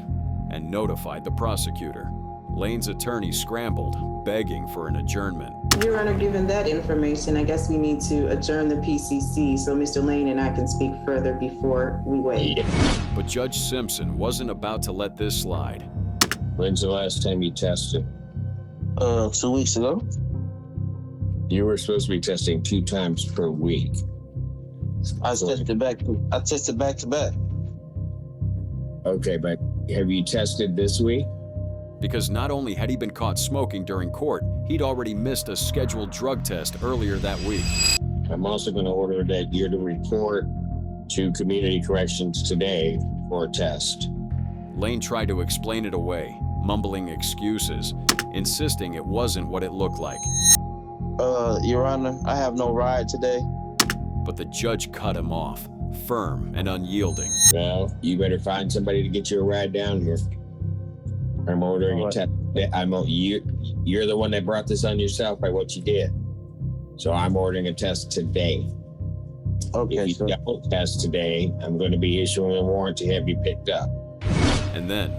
and notified the prosecutor. Lane's attorney scrambled, begging for an adjournment. Your Honor, given that information, I guess we need to adjourn the PCC so Mr. Lane and I can speak further before we wait. But Judge Simpson wasn't about to let this slide. When's the last time you tested? 2 weeks ago. You were supposed to be testing 2 times per week. I tested back to back. Okay, but have you tested this week? Because not only had he been caught smoking during court, he'd already missed a scheduled drug test earlier that week. I'm also going to order that you're to report to Community Corrections today for a test. Lane tried to explain it away, mumbling excuses, insisting it wasn't what it looked like. Your Honor, I have no ride today. But the judge cut him off, firm and unyielding. Well, you better find somebody to get you a ride down here. I'm ordering a test. You're the one that brought this on yourself by what you did. So I'm ordering a test today. Okay, if you don't test today, I'm going to be issuing a warrant to have you picked up. And then,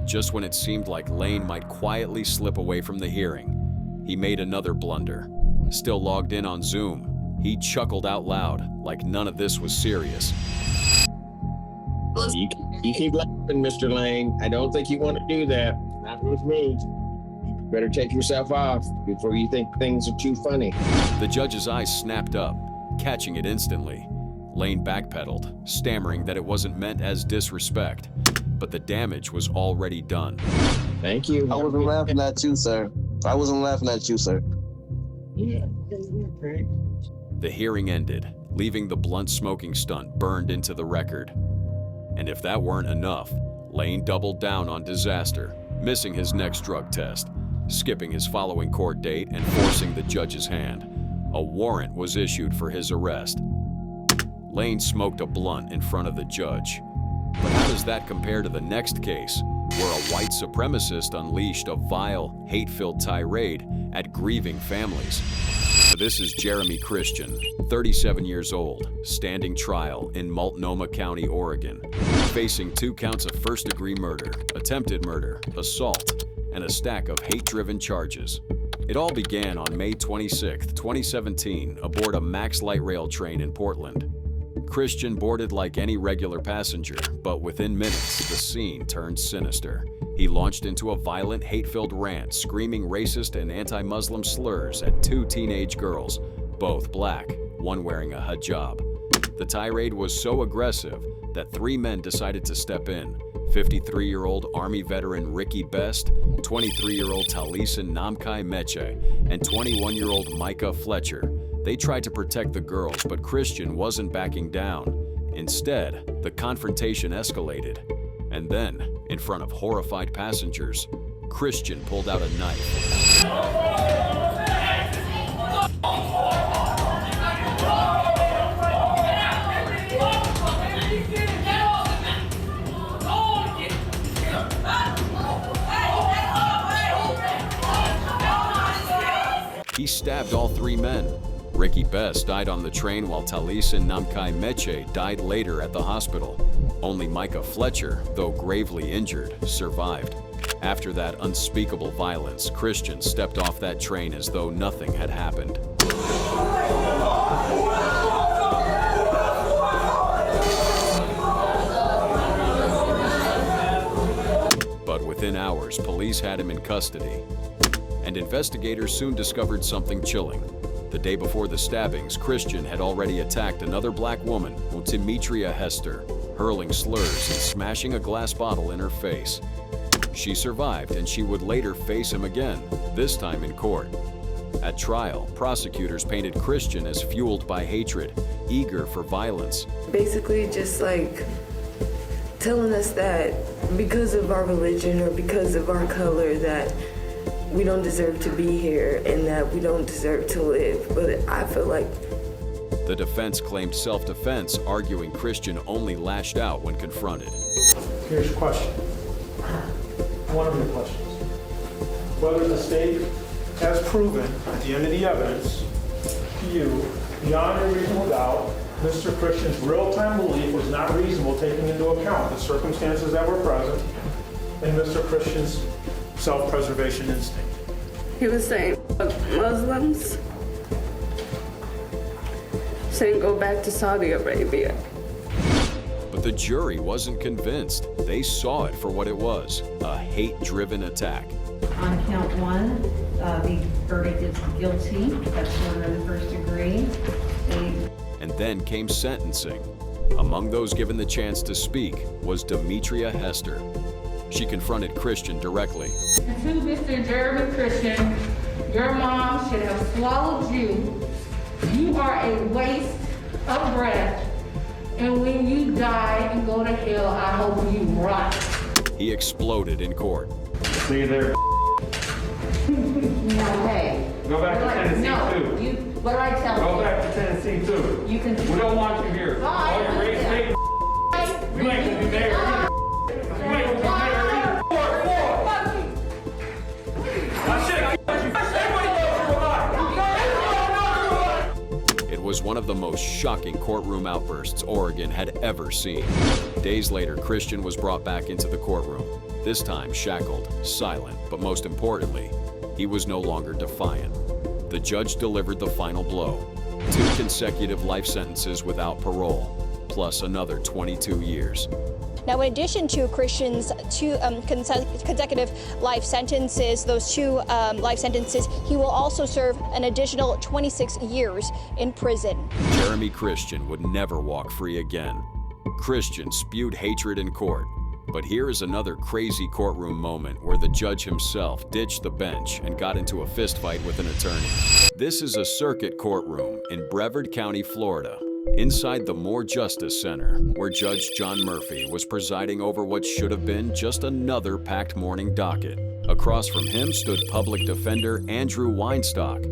just when it seemed like Lane might quietly slip away from the hearing, he made another blunder. Still logged in on Zoom, he chuckled out loud like none of this was serious. You keep laughing, Mr. Lane. I don't think you want to do that. Not with me. Better take yourself off before you think things are too funny. The judge's eyes snapped up, catching it instantly. Lane backpedaled, stammering that it wasn't meant as disrespect, but the damage was already done. Thank you. I wasn't laughing at you, sir. I wasn't laughing at you, sir. Yeah. The hearing ended, leaving the blunt smoking stunt burned into the record. And if that weren't enough, Lane doubled down on disaster, missing his next drug test, skipping his following court date and forcing the judge's hand. A warrant was issued for his arrest. Lane smoked a blunt in front of the judge. But how does that compare to the next case, where a white supremacist unleashed a vile, hate-filled tirade at grieving families? This is Jeremy Christian, 37 years old, standing trial in Multnomah County, Oregon, facing 2 counts of first-degree murder, attempted murder, assault, and a stack of hate-driven charges. It all began on May 26, 2017, aboard a Max Light Rail train in Portland. Christian boarded like any regular passenger, but within minutes, the scene turned sinister. He launched into a violent, hate-filled rant, screaming racist and anti-Muslim slurs at 2 teenage girls, both black, one wearing a hijab. The tirade was so aggressive that 3 men decided to step in. 53-year-old Army veteran Ricky Best, 23-year-old Taliesin Namkai Meche, and 21-year-old Micah Fletcher. They tried to protect the girls, but Christian wasn't backing down. Instead, the confrontation escalated. And then, in front of horrified passengers, Christian pulled out a knife. He stabbed all 3 men. Ricky Best died on the train while Taliesin Namkai Meche died later at the hospital. Only Micah Fletcher, though gravely injured, survived. After that unspeakable violence, Christian stepped off that train as though nothing had happened. But within hours, police had him in custody. And investigators soon discovered something chilling. The day before the stabbings, Christian had already attacked another black woman, Demetria Hester, hurling slurs and smashing a glass bottle in her face. She survived, and she would later face him again, this time in court. At trial, prosecutors painted Christian as fueled by hatred, eager for violence. Basically just like telling us that because of our religion or because of our color that we don't deserve to be here and that we don't deserve to live. But I feel like the defense claimed self-defense, arguing Christian only lashed out when confronted. Here's your question. One of your questions. Whether the state has proven at the end of the evidence to you, beyond a reasonable doubt, Mr. Christian's real-time belief was not reasonable, taking into account the circumstances that were present and Mr. Christian's self-preservation instinct. he was saying Muslims saying go back to Saudi Arabia. But the jury wasn't convinced. They saw it for what it was, a hate-driven attack. On count 1, the verdict is guilty. That's murder in the first degree. And then came sentencing. Among those given the chance to speak was Demetria Hester. She confronted Christian directly. To Mr. Jeremy Christian, your mom should have swallowed you. You are a waste of breath. And when you die and go to hell, I hope you rot. He exploded in court. See you there. No way. Go back to Tennessee no, too. You, what do I tell Go you? back to Tennessee too. You can. We don't want you here. All your race hate. You ain't gonna be there. You ain't gonna be there. It was one of the most shocking courtroom outbursts Oregon had ever seen. Days later, Christian was brought back into the courtroom, this time shackled, silent, but most importantly, he was no longer defiant. The judge delivered the final blow: 2 consecutive life sentences without parole, plus another 22 years. Now, in addition to Christian's 2 consecutive life sentences, those 2 life sentences, he will also serve an additional 26 years in prison. Jeremy Christian would never walk free again. Christian spewed hatred in court. But here is another crazy courtroom moment where the judge himself ditched the bench and got into a fistfight with an attorney. This is a circuit courtroom in Brevard County, Florida, inside the More Justice Center, where Judge John Murphy was presiding over what should have been just another packed morning docket. Across from him stood public defender Andrew Weinstock,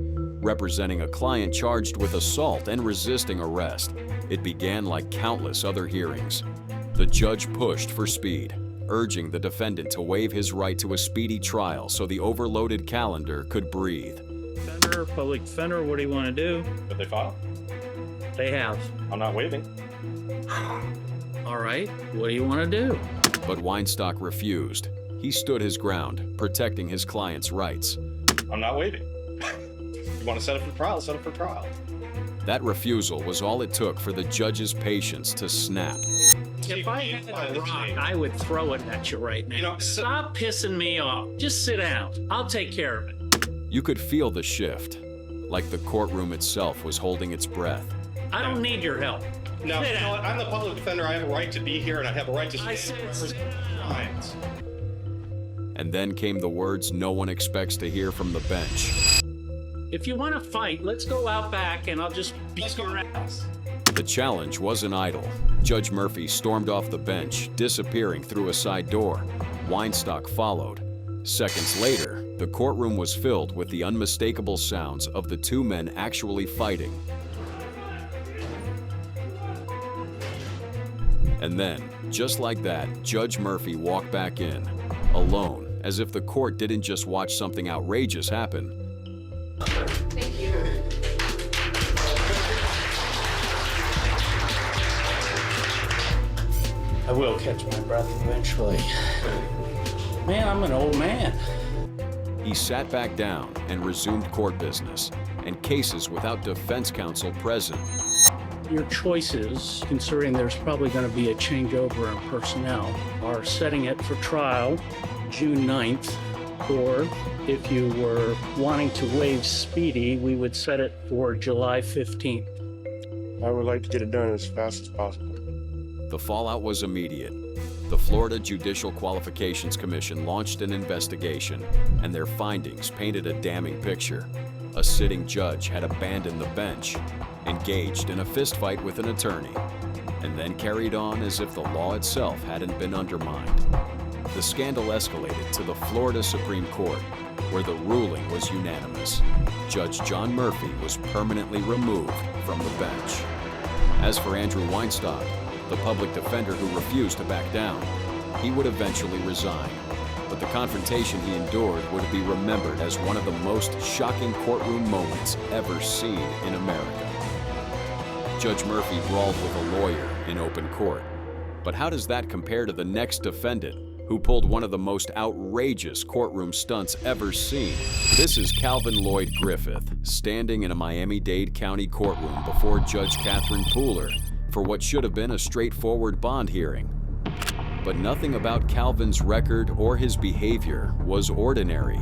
representing a client charged with assault and resisting arrest. It began like countless other hearings. The judge pushed for speed, urging the defendant to waive his right to a speedy trial so the overloaded calendar could breathe. Defender, public defender, what do you want to do? Did they file? They have. I'm not waiving. All right, what do you want to do? But Weinstock refused. He stood his ground, protecting his client's rights. I'm not waiving. You want to set it for trial? Set it for trial. That refusal was all it took for the judge's patience to snap. If I had a rock, I would throw it at you right now. Stop pissing me off. Just sit down. I'll take care of it. You could feel the shift, like the courtroom itself was holding its breath. I don't need your help. No, you know what? I'm the public defender. I have a right to be here, and I have a right to stand for clients. And then came the words no one expects to hear from the bench. If you want to fight, let's go out back, and I'll just beat your ass. The challenge wasn't idle. Judge Murphy stormed off the bench, disappearing through a side door. Weinstock followed. Seconds later, the courtroom was filled with the unmistakable sounds of the 2 men actually fighting. And then, just like that, Judge Murphy walked back in, alone, as if the court didn't just watch something outrageous happen. Thank you. I will catch my breath eventually. Man, I'm an old man. He sat back down and resumed court business, and cases without defense counsel present. Your choices, considering there's probably going to be a changeover in personnel, are setting it for trial June 9th, or if you were wanting to waive speedy, we would set it for July 15th. I would like to get it done as fast as possible. The fallout was immediate. The Florida Judicial Qualifications Commission launched an investigation, and their findings painted a damning picture. A sitting judge had abandoned the bench, engaged in a fistfight with an attorney, and then carried on as if the law itself hadn't been undermined. The scandal escalated to the Florida Supreme Court, where the ruling was unanimous. Judge John Murphy was permanently removed from the bench. As for Andrew Weinstock, the public defender who refused to back down, he would eventually resign. But the confrontation he endured would be remembered as one of the most shocking courtroom moments ever seen in America. Judge Murphy brawled with a lawyer in open court. But how does that compare to the next defendant, who pulled one of the most outrageous courtroom stunts ever seen? This is Calvin Lloyd Griffith, standing in a Miami-Dade County courtroom before Judge Catherine Pooler for what should have been a straightforward bond hearing. But nothing about Calvin's record or his behavior was ordinary.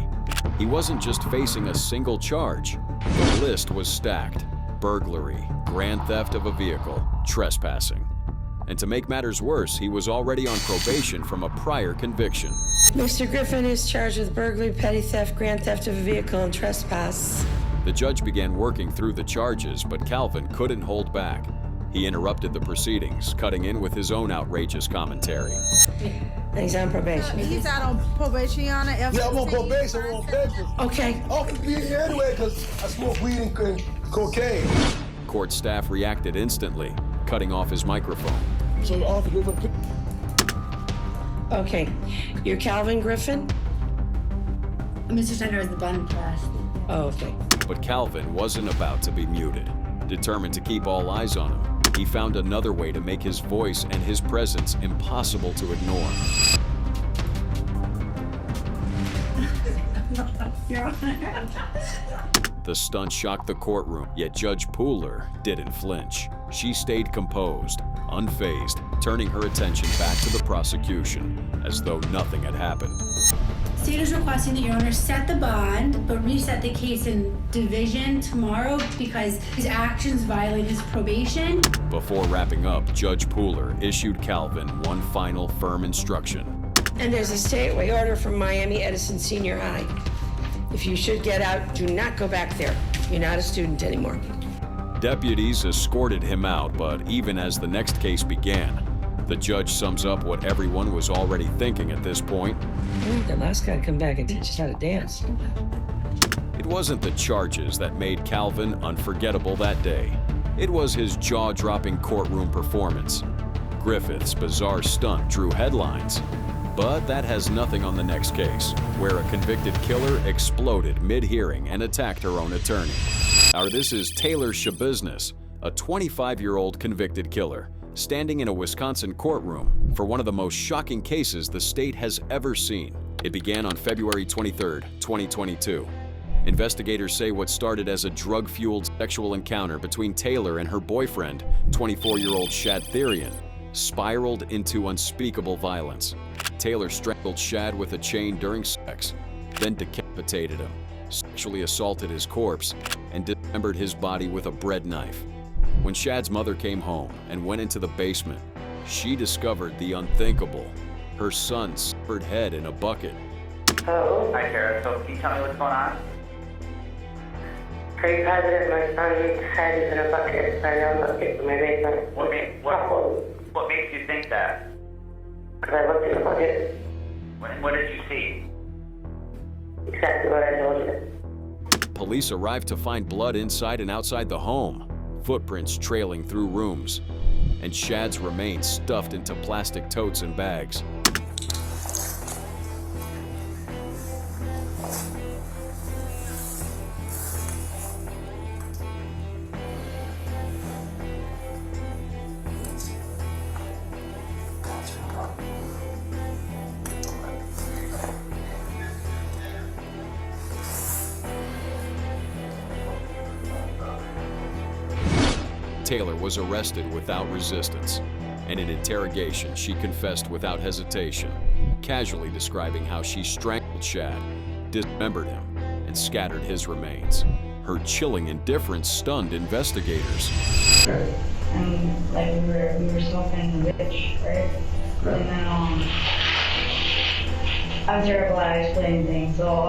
He wasn't just facing a single charge. The list was stacked. burglary, grand theft of a vehicle, trespassing. And to make matters worse, he was already on probation from a prior conviction. Mr. Griffin is charged with burglary, petty theft, grand theft of a vehicle, and trespass. The judge began working through the charges, but Calvin couldn't hold back. He interrupted the proceedings, cutting in with his own outrageous commentary. He's on probation. He's out on probation, Your Honor. Yeah, I'm on probation. I'm on paper. Okay. I'll be here anyway because I smoke weed and cocaine. Court staff reacted instantly, cutting off his microphone. So the officer... Okay. You're Calvin Griffin? Mr. Senator is the button pressed. Oh, okay. But Calvin wasn't about to be muted. Determined to keep all eyes on him, he found another way to make his voice and his presence impossible to ignore. The stunt shocked the courtroom, yet Judge Pooler didn't flinch. She stayed composed, unfazed, turning her attention back to the prosecution, as though nothing had happened. State is requesting that Your Honor set the bond, but reset the case in division tomorrow because his actions violate his probation. Before wrapping up, Judge Pooler issued Calvin one final firm instruction. And there's a statewide order from Miami Edison Senior High. If you should get out, do not go back there. You're not a student anymore. Deputies escorted him out, but even as the next case began, the judge sums up what everyone was already thinking at this point. The last guy to come back and teach us how to dance. It wasn't the charges that made Calvin unforgettable that day. It was his jaw-dropping courtroom performance. Griffith's bizarre stunt drew headlines. But that has nothing on the next case, where a convicted killer exploded mid-hearing and attacked her own attorney. This is Taylor Shabiznes, a 25-year-old convicted killer, standing in a Wisconsin courtroom for one of the most shocking cases the state has ever seen. It began on February 23, 2022. Investigators say what started as a drug-fueled sexual encounter between Taylor and her boyfriend, 24-year-old Shad Therian, spiraled into unspeakable violence. Taylor strangled Shad with a chain during sex, then decapitated him, sexually assaulted his corpse, and dismembered his body with a bread knife. When Shad's mother came home and went into the basement, she discovered the unthinkable: her son's severed head in a bucket. Hello? Hi, Tara. So can you tell me what's going on? Pretty positive my son's head is in a bucket right now in the bucket in my basement. What makes you think that? Because I looked in the bucket. What did you see? Exactly what I told you. Police arrived to find blood inside and outside the home, footprints trailing through rooms, and Shad's remains stuffed into plastic totes and bags. Taylor was arrested without resistance, and in interrogation she confessed without hesitation, casually describing how she strangled Shad, dismembered him, and scattered his remains. Her chilling indifference stunned investigators. And like we were smoking the bitch, right? And then I'm terrible at explaining things, so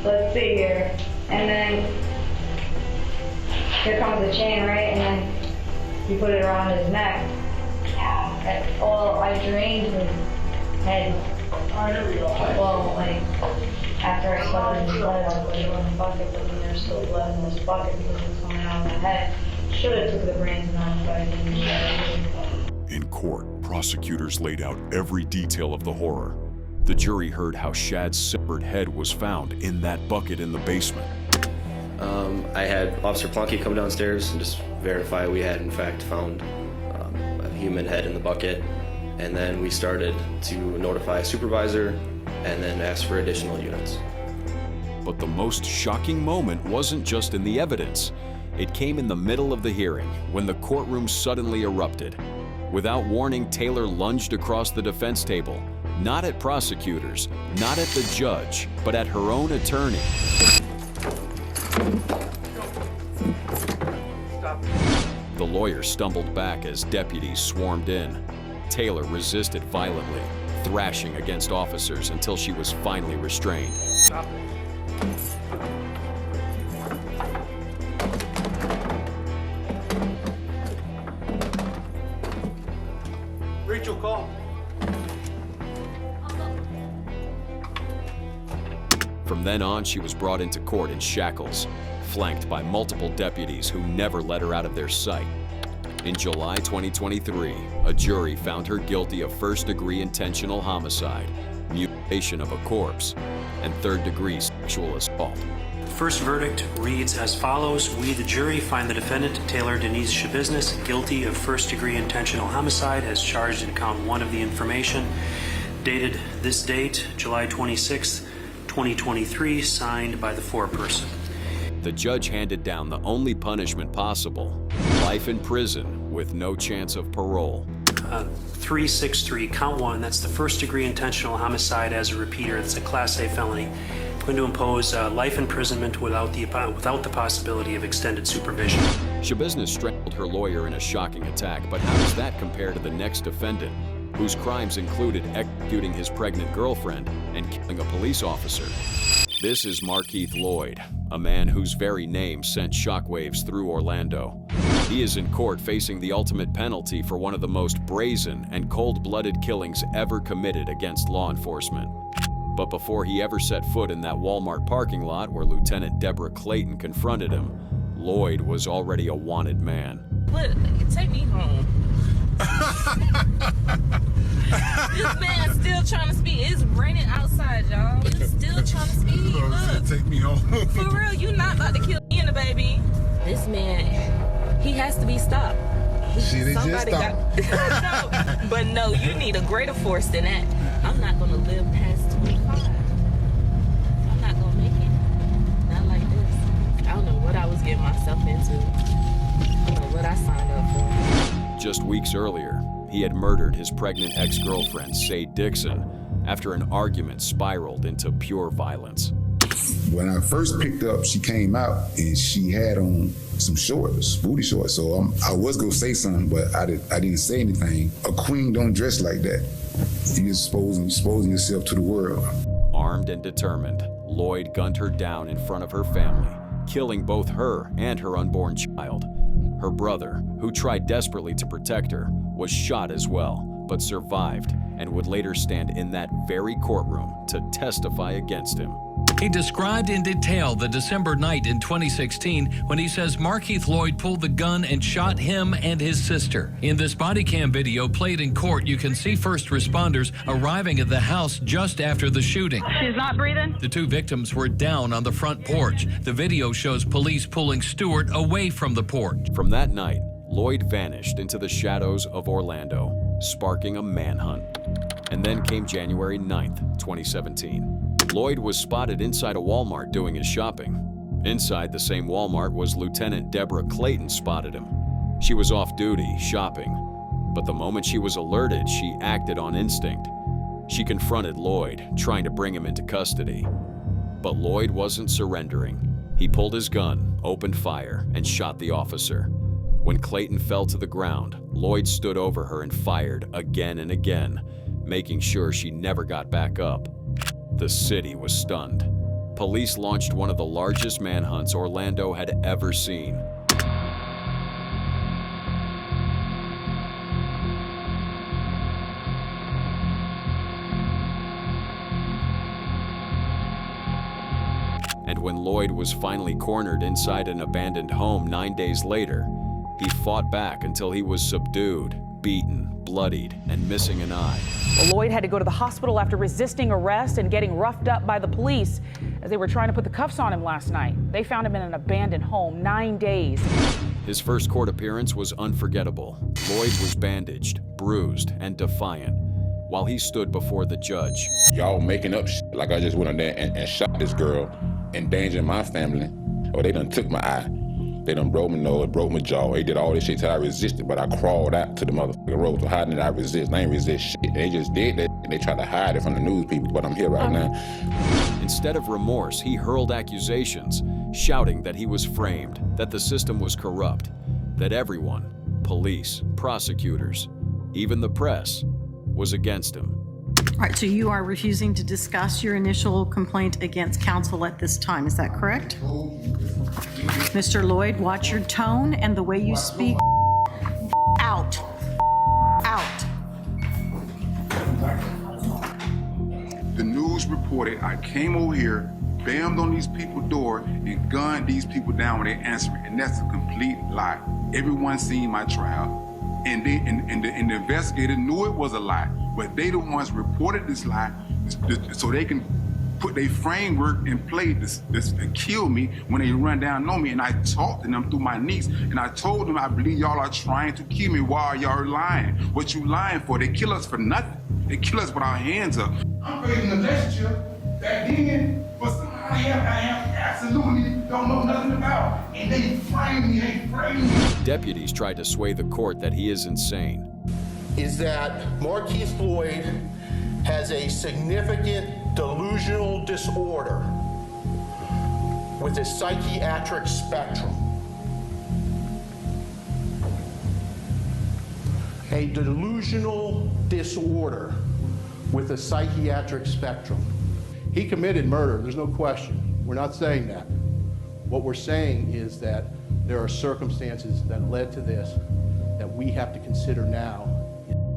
let's see here. And then here comes the chain, right? And then you put it around his neck. Well, I drained his head. Well, like, after I swept in his blood, I put it in the bucket, but then there's still blood in this bucket because it's coming out of the head. Should have took the brains out, but I didn't. In court, prosecutors laid out every detail of the horror. The jury heard how Shad's severed head was found in that bucket in the basement. I had Officer Plunky come downstairs and just verify we had in fact found a human head in the bucket, and then we started to notify a supervisor and then ask for additional units. But the most shocking moment wasn't just in the evidence. It came in the middle of the hearing when the courtroom suddenly erupted. Without warning, Taylor lunged across the defense table, not at prosecutors, not at the judge, but at her own attorney. The lawyer stumbled back as deputies swarmed in. Taylor resisted violently, thrashing against officers until she was finally restrained. Stop it. Rachel, call. From then on, she was brought into court in shackles, flanked by multiple deputies who never let her out of their sight. In July 2023, a jury found her guilty of first-degree intentional homicide, mutilation of a corpse, and third-degree sexual assault. The first verdict reads as follows. We, the jury, find the defendant, Taylor Denise Shabusiness, guilty of first-degree intentional homicide as charged in count 1 of the information, dated this date, July 26, 2023, signed by the foreperson. The judge handed down the only punishment possible: life in prison with no chance of parole. 363, count 1, that's the first-degree intentional homicide as a repeater. It's a Class A felony. I'm going to impose life imprisonment without the possibility of extended supervision. Shabusiness strangled her lawyer in a shocking attack, but how does that compare to the next defendant, whose crimes included executing his pregnant girlfriend and killing a police officer? This is Markeith Lloyd, a man whose very name sent shockwaves through Orlando. He is in court facing the ultimate penalty for one of the most brazen and cold-blooded killings ever committed against law enforcement. But before he ever set foot in that Walmart parking lot where Lieutenant Deborah Clayton confronted him, Lloyd was already a wanted man. Look, take me home. This man's still trying to speak. It's raining outside, y'all. He's still trying to speak. Look. Take me home. For real, you not about to kill me and the baby. This man, he has to be stopped. Shit, it just stopped. No, but no, you need a greater force than that. I'm not gonna live past 25. I'm not gonna make it. Not like this. I don't know what I was getting myself into. I don't know what I signed up for. Just weeks earlier, he had murdered his pregnant ex-girlfriend, Say Dixon, after an argument spiraled into pure violence. When I first picked up, she came out and she had on some shorts, booty shorts. So I was gonna say something, but I didn't say anything. A queen don't dress like that. You're exposing yourself to the world. Armed and determined, Lloyd gunned her down in front of her family, killing both her and her unborn child. Her brother, who tried desperately to protect her, was shot as well, but survived and would later stand in that very courtroom to testify against him. He described in detail the December night in 2016 when he says Markeith Lloyd pulled the gun and shot him and his sister. In this body cam video played in court, you can see first responders arriving at the house just after the shooting. She's not breathing? The two victims were down on the front porch. The video shows police pulling Stewart away from the porch. From that night, Lloyd vanished into the shadows of Orlando, sparking a manhunt. And then came January 9th, 2017. Lloyd was spotted inside a Walmart doing his shopping. Inside the same Walmart was Lieutenant Deborah Clayton spotted him. She was off duty, shopping. But the moment she was alerted, she acted on instinct. She confronted Lloyd, trying to bring him into custody. But Lloyd wasn't surrendering. He pulled his gun, opened fire, and shot the officer. When Clayton fell to the ground, Lloyd stood over her and fired again and again, making sure she never got back up. The city was stunned. Police launched one of the largest manhunts Orlando had ever seen. And when Lloyd was finally cornered inside an abandoned home 9 days later, he fought back until he was subdued, beaten, bloodied, and missing an eye. Well, Lloyd had to go to the hospital after resisting arrest and getting roughed up by the police as they were trying to put the cuffs on him last night. They found him in an abandoned home 9 days. His first court appearance was unforgettable. Lloyd was bandaged, bruised, and defiant while he stood before the judge. Y'all making up shit like I just went in there and shot this girl, endangering my family. Or they done took my eye. They done broke my nose, broke my jaw. They did all this shit till I resisted, but I crawled out to the motherfucking road. So how did I resist? I ain't resist shit. They just did that. They tried to hide it from the news people, but I'm here right now. Instead of remorse, he hurled accusations, shouting that he was framed, that the system was corrupt, that everyone, police, prosecutors, even the press, was against him. All right, so you are refusing to discuss your initial complaint against counsel at this time, is that correct? Mr. Lloyd, watch your tone and the way you speak. Out. Out. The news reported I came over here, bammed on these people's door, and gunned these people down when they answered me, and that's a complete lie. Everyone seen my trial, and the investigator knew it was a lie, but they the ones reported this lie so they can put their framework in play to kill me when they run down on me. And I talked to them through my niece, and I told them I believe y'all are trying to kill me while y'all lying. What you lying for? They kill us for nothing. They kill us with our hands up. I'm facing a relationship that then for somebody I have absolutely don't know nothing about. And they frame me, Deputies tried to sway the court that he is insane. Is that Markeith Lloyd has a significant delusional disorder with a psychiatric spectrum. A delusional disorder with a psychiatric spectrum. He committed murder, there's no question. We're not saying that. What we're saying is that there are circumstances that led to this that we have to consider now.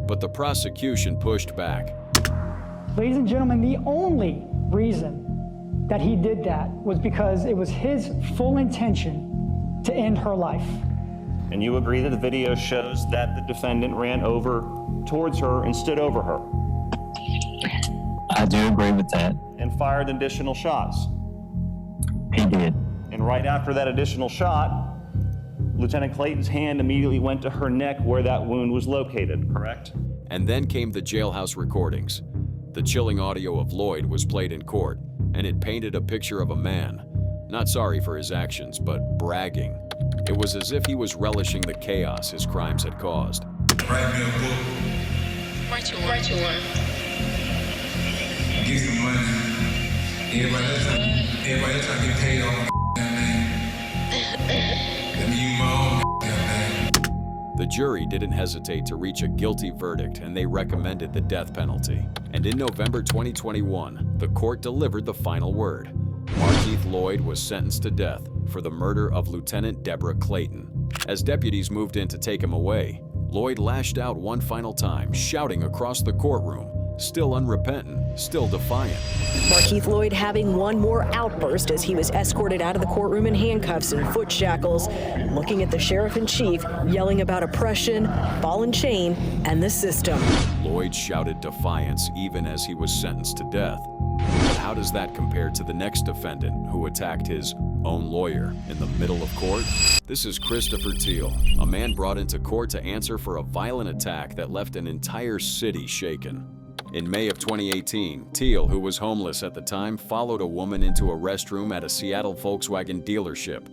But the prosecution pushed back. Ladies and gentlemen, the only reason that he did that was because it was his full intention to end her life. And you agree that the video shows that the defendant ran over towards her and stood over her? I do agree with that. And fired additional shots? He did. And right after that additional shot, Lieutenant Clayton's hand immediately went to her neck where that wound was located, correct? And then came the jailhouse recordings. The chilling audio of Lloyd was played in court, and it painted a picture of a man, not sorry for his actions, but bragging. It was as if he was relishing the chaos his crimes had caused. Write me a book. Write you one. Get some money. Everybody else trying to get paid off my name. Let me use my own name. The jury didn't hesitate to reach a guilty verdict, and they recommended the death penalty. And in November 2021, the court delivered the final word. Markeith Lloyd was sentenced to death for the murder of Lieutenant Deborah Clayton. As deputies moved in to take him away, Lloyd lashed out one final time, shouting across the courtroom, still unrepentant, still defiant. Markeith Lloyd having one more outburst as he was escorted out of the courtroom in handcuffs and foot shackles, looking at the sheriff in chief, yelling about oppression, ball and chain, and the system. Lloyd shouted defiance even as he was sentenced to death. But how does that compare to the next defendant who attacked his own lawyer in the middle of court? This is Christopher Teal, a man brought into court to answer for a violent attack that left an entire city shaken. In May of 2018, Teal, who was homeless at the time, followed a woman into a restroom at a Seattle Volkswagen dealership.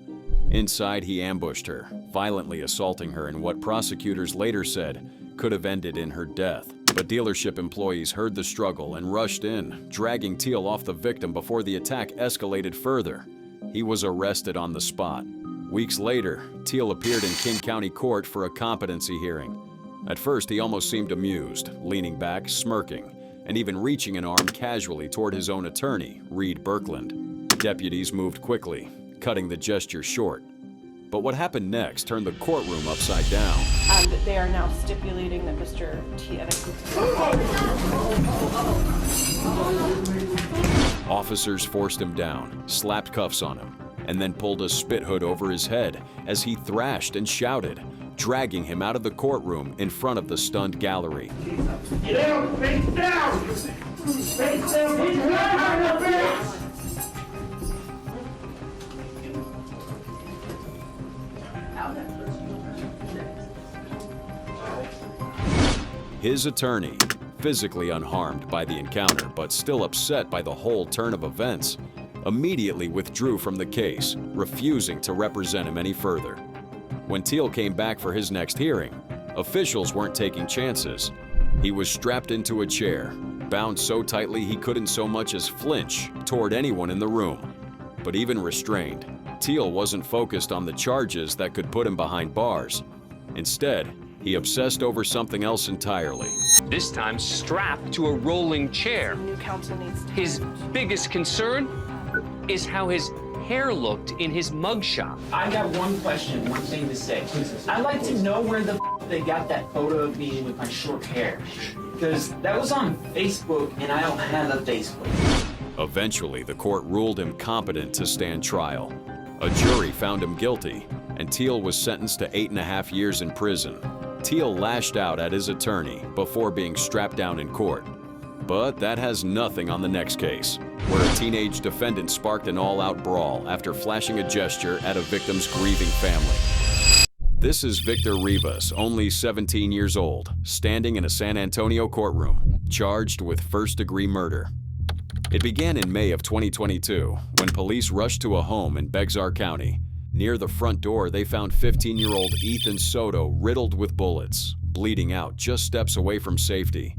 Inside, he ambushed her, violently assaulting her in what prosecutors later said could have ended in her death. But dealership employees heard the struggle and rushed in, dragging Teal off the victim before the attack escalated further. He was arrested on the spot. Weeks later, Teal appeared in King County Court for a competency hearing. At first, he almost seemed amused, leaning back, smirking, and even reaching an arm casually toward his own attorney, Reed Birkland. Deputies moved quickly, cutting the gesture short. But what happened next turned the courtroom upside down. They are now stipulating that Mr. T. Officers forced him down, slapped cuffs on him, and then pulled a spit hood over his head as he thrashed and shouted, dragging him out of the courtroom in front of the stunned gallery. Get down! Face down! Face down! Get down! Face! His attorney, physically unharmed by the encounter but still upset by the whole turn of events, immediately withdrew from the case, refusing to represent him any further. When Teal came back for his next hearing, officials weren't taking chances. He was strapped into a chair, bound so tightly he couldn't so much as flinch toward anyone in the room. But even restrained, Teal wasn't focused on the charges that could put him behind bars. Instead, he obsessed over something else entirely. This time strapped to a rolling chair. His biggest concern is how his hair looked in his mugshot. I got one question, one thing to say. I'd like to know where the they got that photo of me with my short hair. Because that was on Facebook, and I don't have a Facebook. Eventually, the court ruled him competent to stand trial. A jury found him guilty, and Teal was sentenced to 8.5 years in prison. Teal lashed out at his attorney before being strapped down in court. But that has nothing on the next case, where a teenage defendant sparked an all-out brawl after flashing a gesture at a victim's grieving family. This is Victor Rivas, only 17 years old, standing in a San Antonio courtroom, charged with first-degree murder. It began in May of 2022, when police rushed to a home in Bexar County. Near the front door, they found 15-year-old Ethan Soto riddled with bullets, bleeding out just steps away from safety.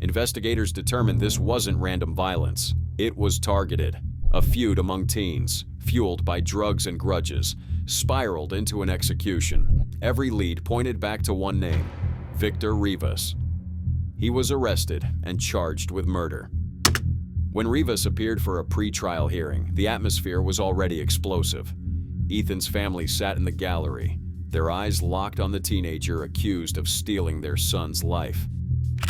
Investigators determined this wasn't random violence. It was targeted. A feud among teens, fueled by drugs and grudges, spiraled into an execution. Every lead pointed back to one name: Victor Rivas. He was arrested and charged with murder. When Rivas appeared for a pre-trial hearing, the atmosphere was already explosive. Ethan's family sat in the gallery, their eyes locked on the teenager accused of stealing their son's life.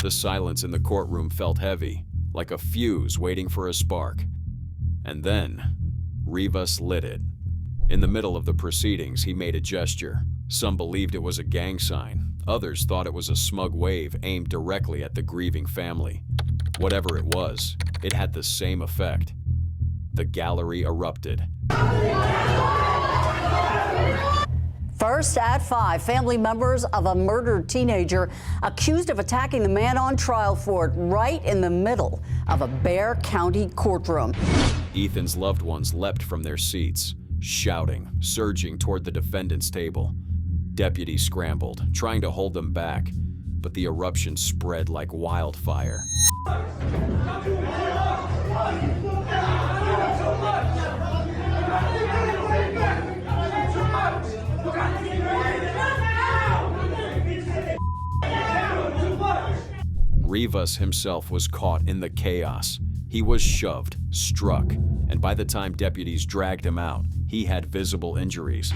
The silence in the courtroom felt heavy, like a fuse waiting for a spark. And then, Rivas lit it. In the middle of the proceedings, he made a gesture. Some believed it was a gang sign. Others thought it was a smug wave aimed directly at the grieving family. Whatever it was, it had the same effect. The gallery erupted. First at 5, family members of a murdered teenager accused of attacking the man on trial for it right in the middle of a Bexar County courtroom. Ethan's loved ones leapt from their seats, shouting, surging toward the defendant's table. Deputies scrambled, trying to hold them back, but the eruption spread like wildfire. Rivas himself was caught in the chaos. He was shoved, struck, and by the time deputies dragged him out, he had visible injuries.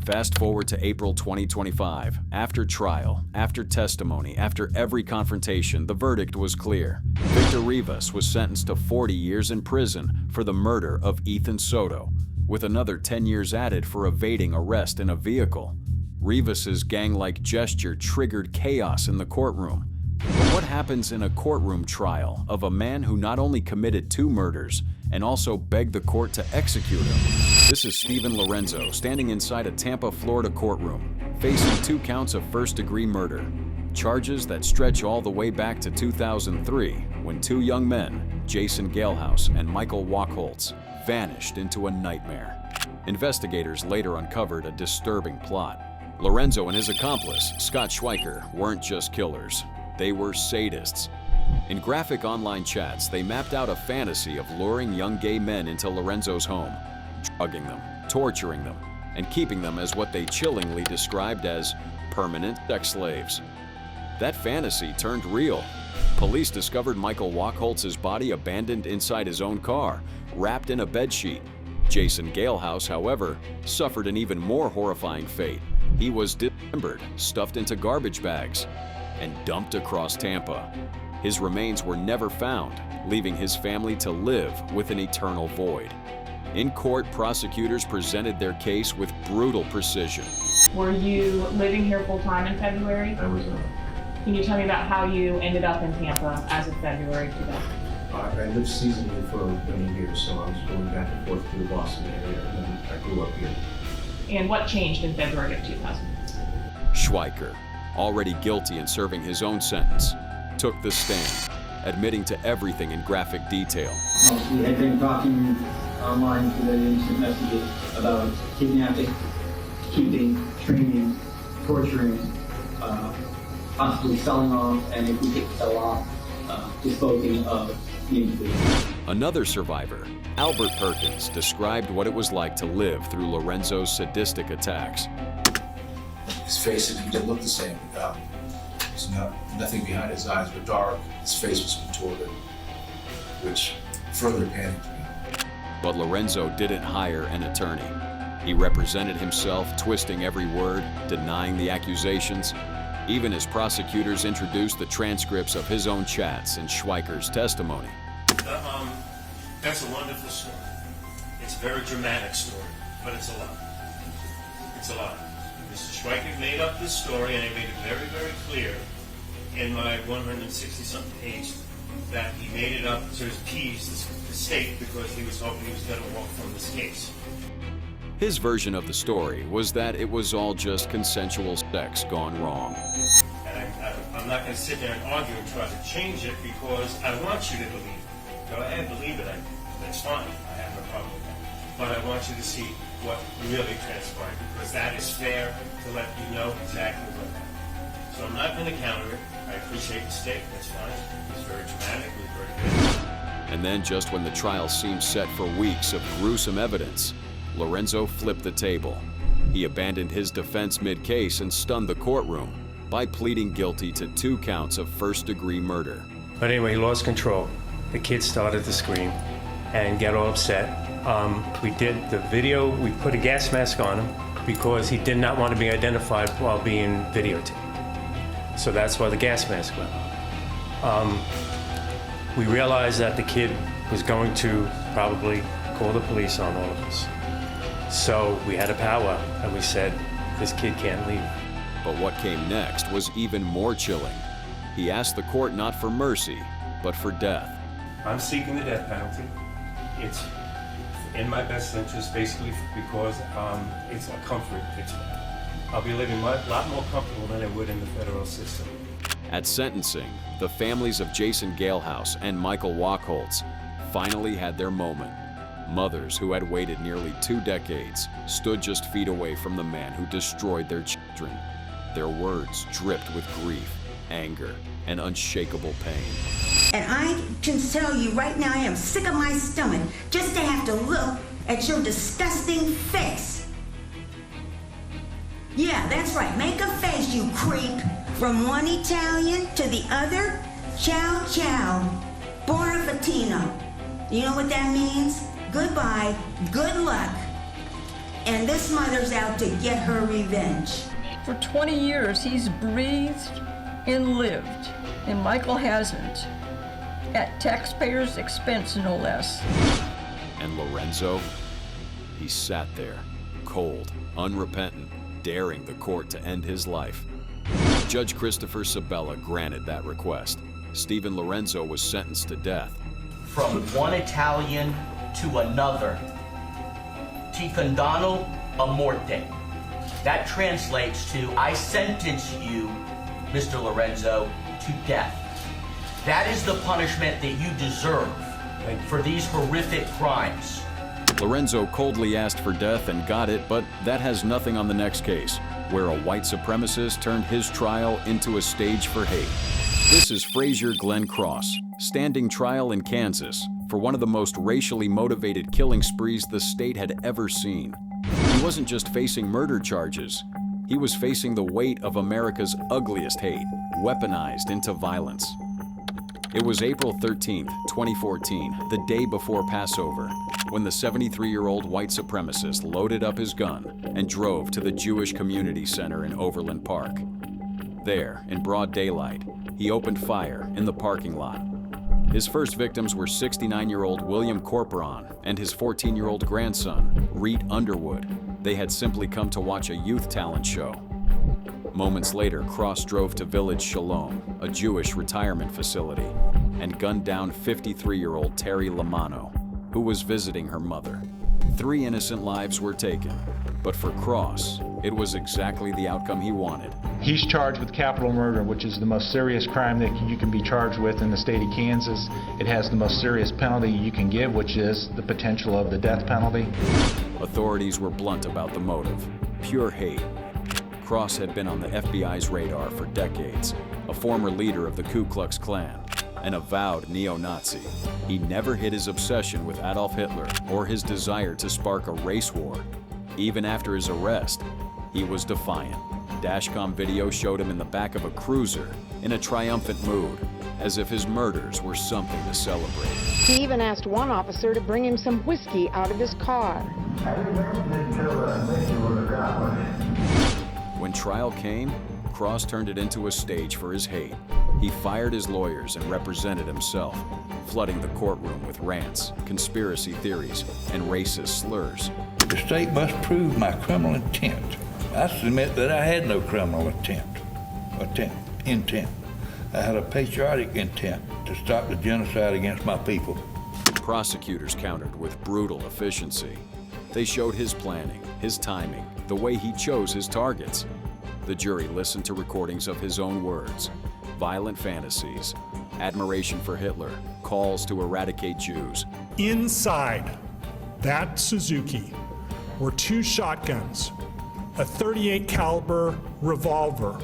Fast forward to April 2025. After trial, after testimony, after every confrontation, the verdict was clear. Victor Rivas was sentenced to 40 years in prison for the murder of Ethan Soto, with another 10 years added for evading arrest in a vehicle. Rivas's gang-like gesture triggered chaos in the courtroom. But what happens in a courtroom trial of a man who not only committed 2 murders and also begged the court to execute him? This is Steven Lorenzo standing inside a Tampa, Florida courtroom, facing 2 counts of first-degree murder. Charges that stretch all the way back to 2003, when 2 young men, Jason Galehouse and Michael Wachholtz, vanished into a nightmare. Investigators later uncovered a disturbing plot. Lorenzo and his accomplice, Scott Schweiker, weren't just killers. They were sadists. In graphic online chats, they mapped out a fantasy of luring young gay men into Lorenzo's home, drugging them, torturing them, and keeping them as what they chillingly described as permanent sex slaves. That fantasy turned real. Police discovered Michael Wachholtz's body abandoned inside his own car, wrapped in a bedsheet. Jason Galehouse, however, suffered an even more horrifying fate. He was dismembered, stuffed into garbage bags, and dumped across Tampa. His remains were never found, leaving his family to live with an eternal void. In court, prosecutors presented their case with brutal precision. Were you living here full-time in February? I was not. Can you tell me about how you ended up in Tampa as of February 2000? I lived seasonally for many years, so I was going back and forth to the Boston area, and then I grew up here. And what changed in February of 2000? Schweiker, already guilty and serving his own sentence, took the stand, admitting to everything in graphic detail. We had been talking online through the instant messages about kidnapping, keeping, training, torturing, possibly selling off, and if we could sell off, disposing of the individual. Another survivor, Albert Perkins, described what it was like to live through Lorenzo's sadistic attacks. His face didn't look the same. There's nothing behind his eyes were dark. His face was contorted, which further panicked me. But Lorenzo didn't hire an attorney. He represented himself, twisting every word, denying the accusations. Even as prosecutors introduced the transcripts of his own chats and Schweiker's testimony. That's a wonderful story. It's a very dramatic story, but it's a lot. It's a lot. Mr. Schweiker made up this story, and he made it very, very clear in my 160-something page that he made it up to appease the state because he was hoping he was going to walk from this case. His version of the story was that it was all just consensual sex gone wrong. And I'm not going to sit there and argue and try to change it because I want you to believe it. Go ahead, believe it. That's fine. I have no problem with that. But I want you to see what really transpired because that is fair to let you know exactly what happened. So I'm not going to counter it. I appreciate the state. That's fine. It was very dramatic. It was very good. And then just when the trial seemed set for weeks of gruesome evidence, Lorenzo flipped the table. He abandoned his defense mid-case and stunned the courtroom by pleading guilty to 2 counts of first-degree murder. But anyway, he lost control. The kid started to scream and get all upset. We did the video, we put a gas mask on him because he did not want to be identified while being videotaped. So that's why the gas mask went on. We realized that the kid was going to probably call the police on all of us. So we had a powwow and we said, this kid can't leave. But what came next was even more chilling. He asked the court not for mercy, but for death. I'm seeking the death penalty. It's in my best interest, basically, because it's a comfort. I'll be living a lot more comfortable than I would in the federal system. At sentencing, the families of Jason Galehouse and Michael Wachholtz finally had their moment. Mothers who had waited nearly 2 decades stood just feet away from the man who destroyed their children. Their words dripped with grief, anger, and unshakable pain. And I can tell you right now, I am sick of my stomach just to have to look at your disgusting face. Yeah, that's right. Make a face, you creep. From one Italian to the other, ciao, ciao. Buona fatino. You know what that means? Goodbye, good luck. And this mother's out to get her revenge. For 20 years, he's breathed and lived, and Michael hasn't. At taxpayers' expense, no less. And Lorenzo? He sat there, cold, unrepentant, daring the court to end his life. Judge Christopher Sabella granted that request. Stephen Lorenzo was sentenced to death. From one Italian to another, ti condanno a morte. That translates to, I sentence you, Mr. Lorenzo, to death. That is the punishment that you deserve for these horrific crimes. Lorenzo coldly asked for death and got it, but that has nothing on the next case, where a white supremacist turned his trial into a stage for hate. This is Frazier Glenn Cross, standing trial in Kansas for one of the most racially motivated killing sprees the state had ever seen. He wasn't just facing murder charges. He was facing the weight of America's ugliest hate, weaponized into violence. It was April 13th, 2014, the day before Passover, when the 73-year-old white supremacist loaded up his gun and drove to the Jewish Community Center in Overland Park. There, in broad daylight, he opened fire in the parking lot. His first victims were 69-year-old William Corporon and his 14-year-old grandson, Reet Underwood. They had simply come to watch a youth talent show. Moments later, Cross drove to Village Shalom, a Jewish retirement facility, and gunned down 53-year-old Terry Lamano, who was visiting her mother. 3 innocent lives were taken, but for Cross, it was exactly the outcome he wanted. He's charged with capital murder, which is the most serious crime that you can be charged with in the state of Kansas. It has the most serious penalty you can give, which is the potential of the death penalty. Authorities were blunt about the motive, pure hate. Cross had been on the FBI's radar for decades, a former leader of the Ku Klux Klan, an avowed neo-Nazi. He never hid his obsession with Adolf Hitler or his desire to spark a race war. Even after his arrest, he was defiant. Dashcam video showed him in the back of a cruiser in a triumphant mood, as if his murders were something to celebrate. He even asked one officer to bring him some whiskey out of his car. When trial came, Cross turned it into a stage for his hate. He fired his lawyers and represented himself, flooding the courtroom with rants, conspiracy theories, and racist slurs. The state must prove my criminal intent. I submit that I had no criminal intent. I had a patriotic intent to stop the genocide against my people. Prosecutors countered with brutal efficiency. They showed his planning, his timing, the way he chose his targets. The jury listened to recordings of his own words, violent fantasies, admiration for Hitler, calls to eradicate Jews. Inside that Suzuki were 2 shotguns, a .38 caliber revolver,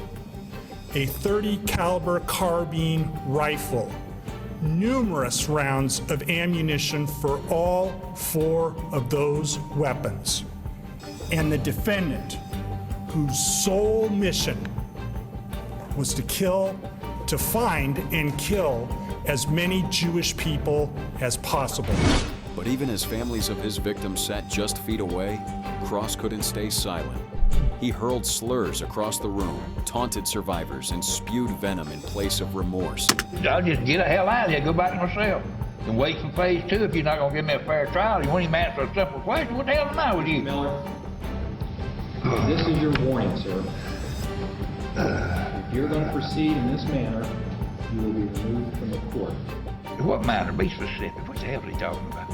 a .30 caliber carbine rifle, numerous rounds of ammunition for all 4 of those weapons. And the defendant, whose sole mission was to find and kill as many Jewish people as possible. But even as families of his victims sat just feet away, Cross couldn't stay silent. He hurled slurs across the room, taunted survivors, and spewed venom in place of remorse. I'll just get the hell out of here, go back to myself, and wait for phase 2 if you're not going to give me a fair trial. You won't even answer a simple question. What the hell am I with you? Miller, this is your warning, sir. If you're going to proceed in this manner, you will be removed from the court. What manner? Be specific. What the hell are you talking about?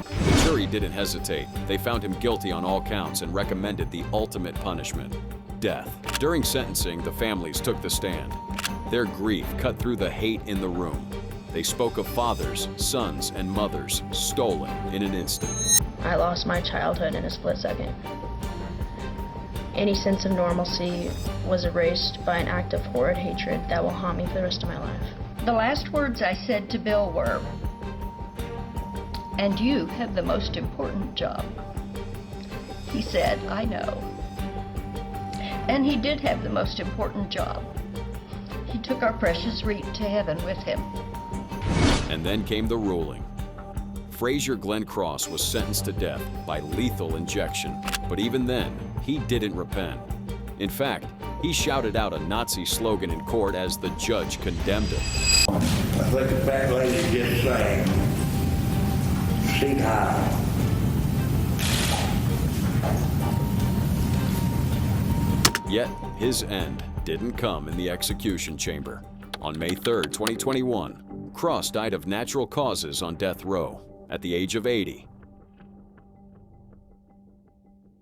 The jury didn't hesitate. They found him guilty on all counts and recommended the ultimate punishment, death. During sentencing, the families took the stand. Their grief cut through the hate in the room. They spoke of fathers, sons, and mothers stolen in an instant. I lost my childhood in a split second. Any sense of normalcy was erased by an act of horrid hatred that will haunt me for the rest of my life. The last words I said to Bill were, "And you have the most important job." He said, "I know." And he did have the most important job. He took our precious Reed to heaven with him. And then came the ruling. Frazier Glenn Cross was sentenced to death by lethal injection, but even then, he didn't repent. In fact, he shouted out a Nazi slogan in court as the judge condemned him. I think the fat lady just saying, "Seat high." Yet, his end didn't come in the execution chamber. On May 3rd, 2021, Cross died of natural causes on death row at the age of 80.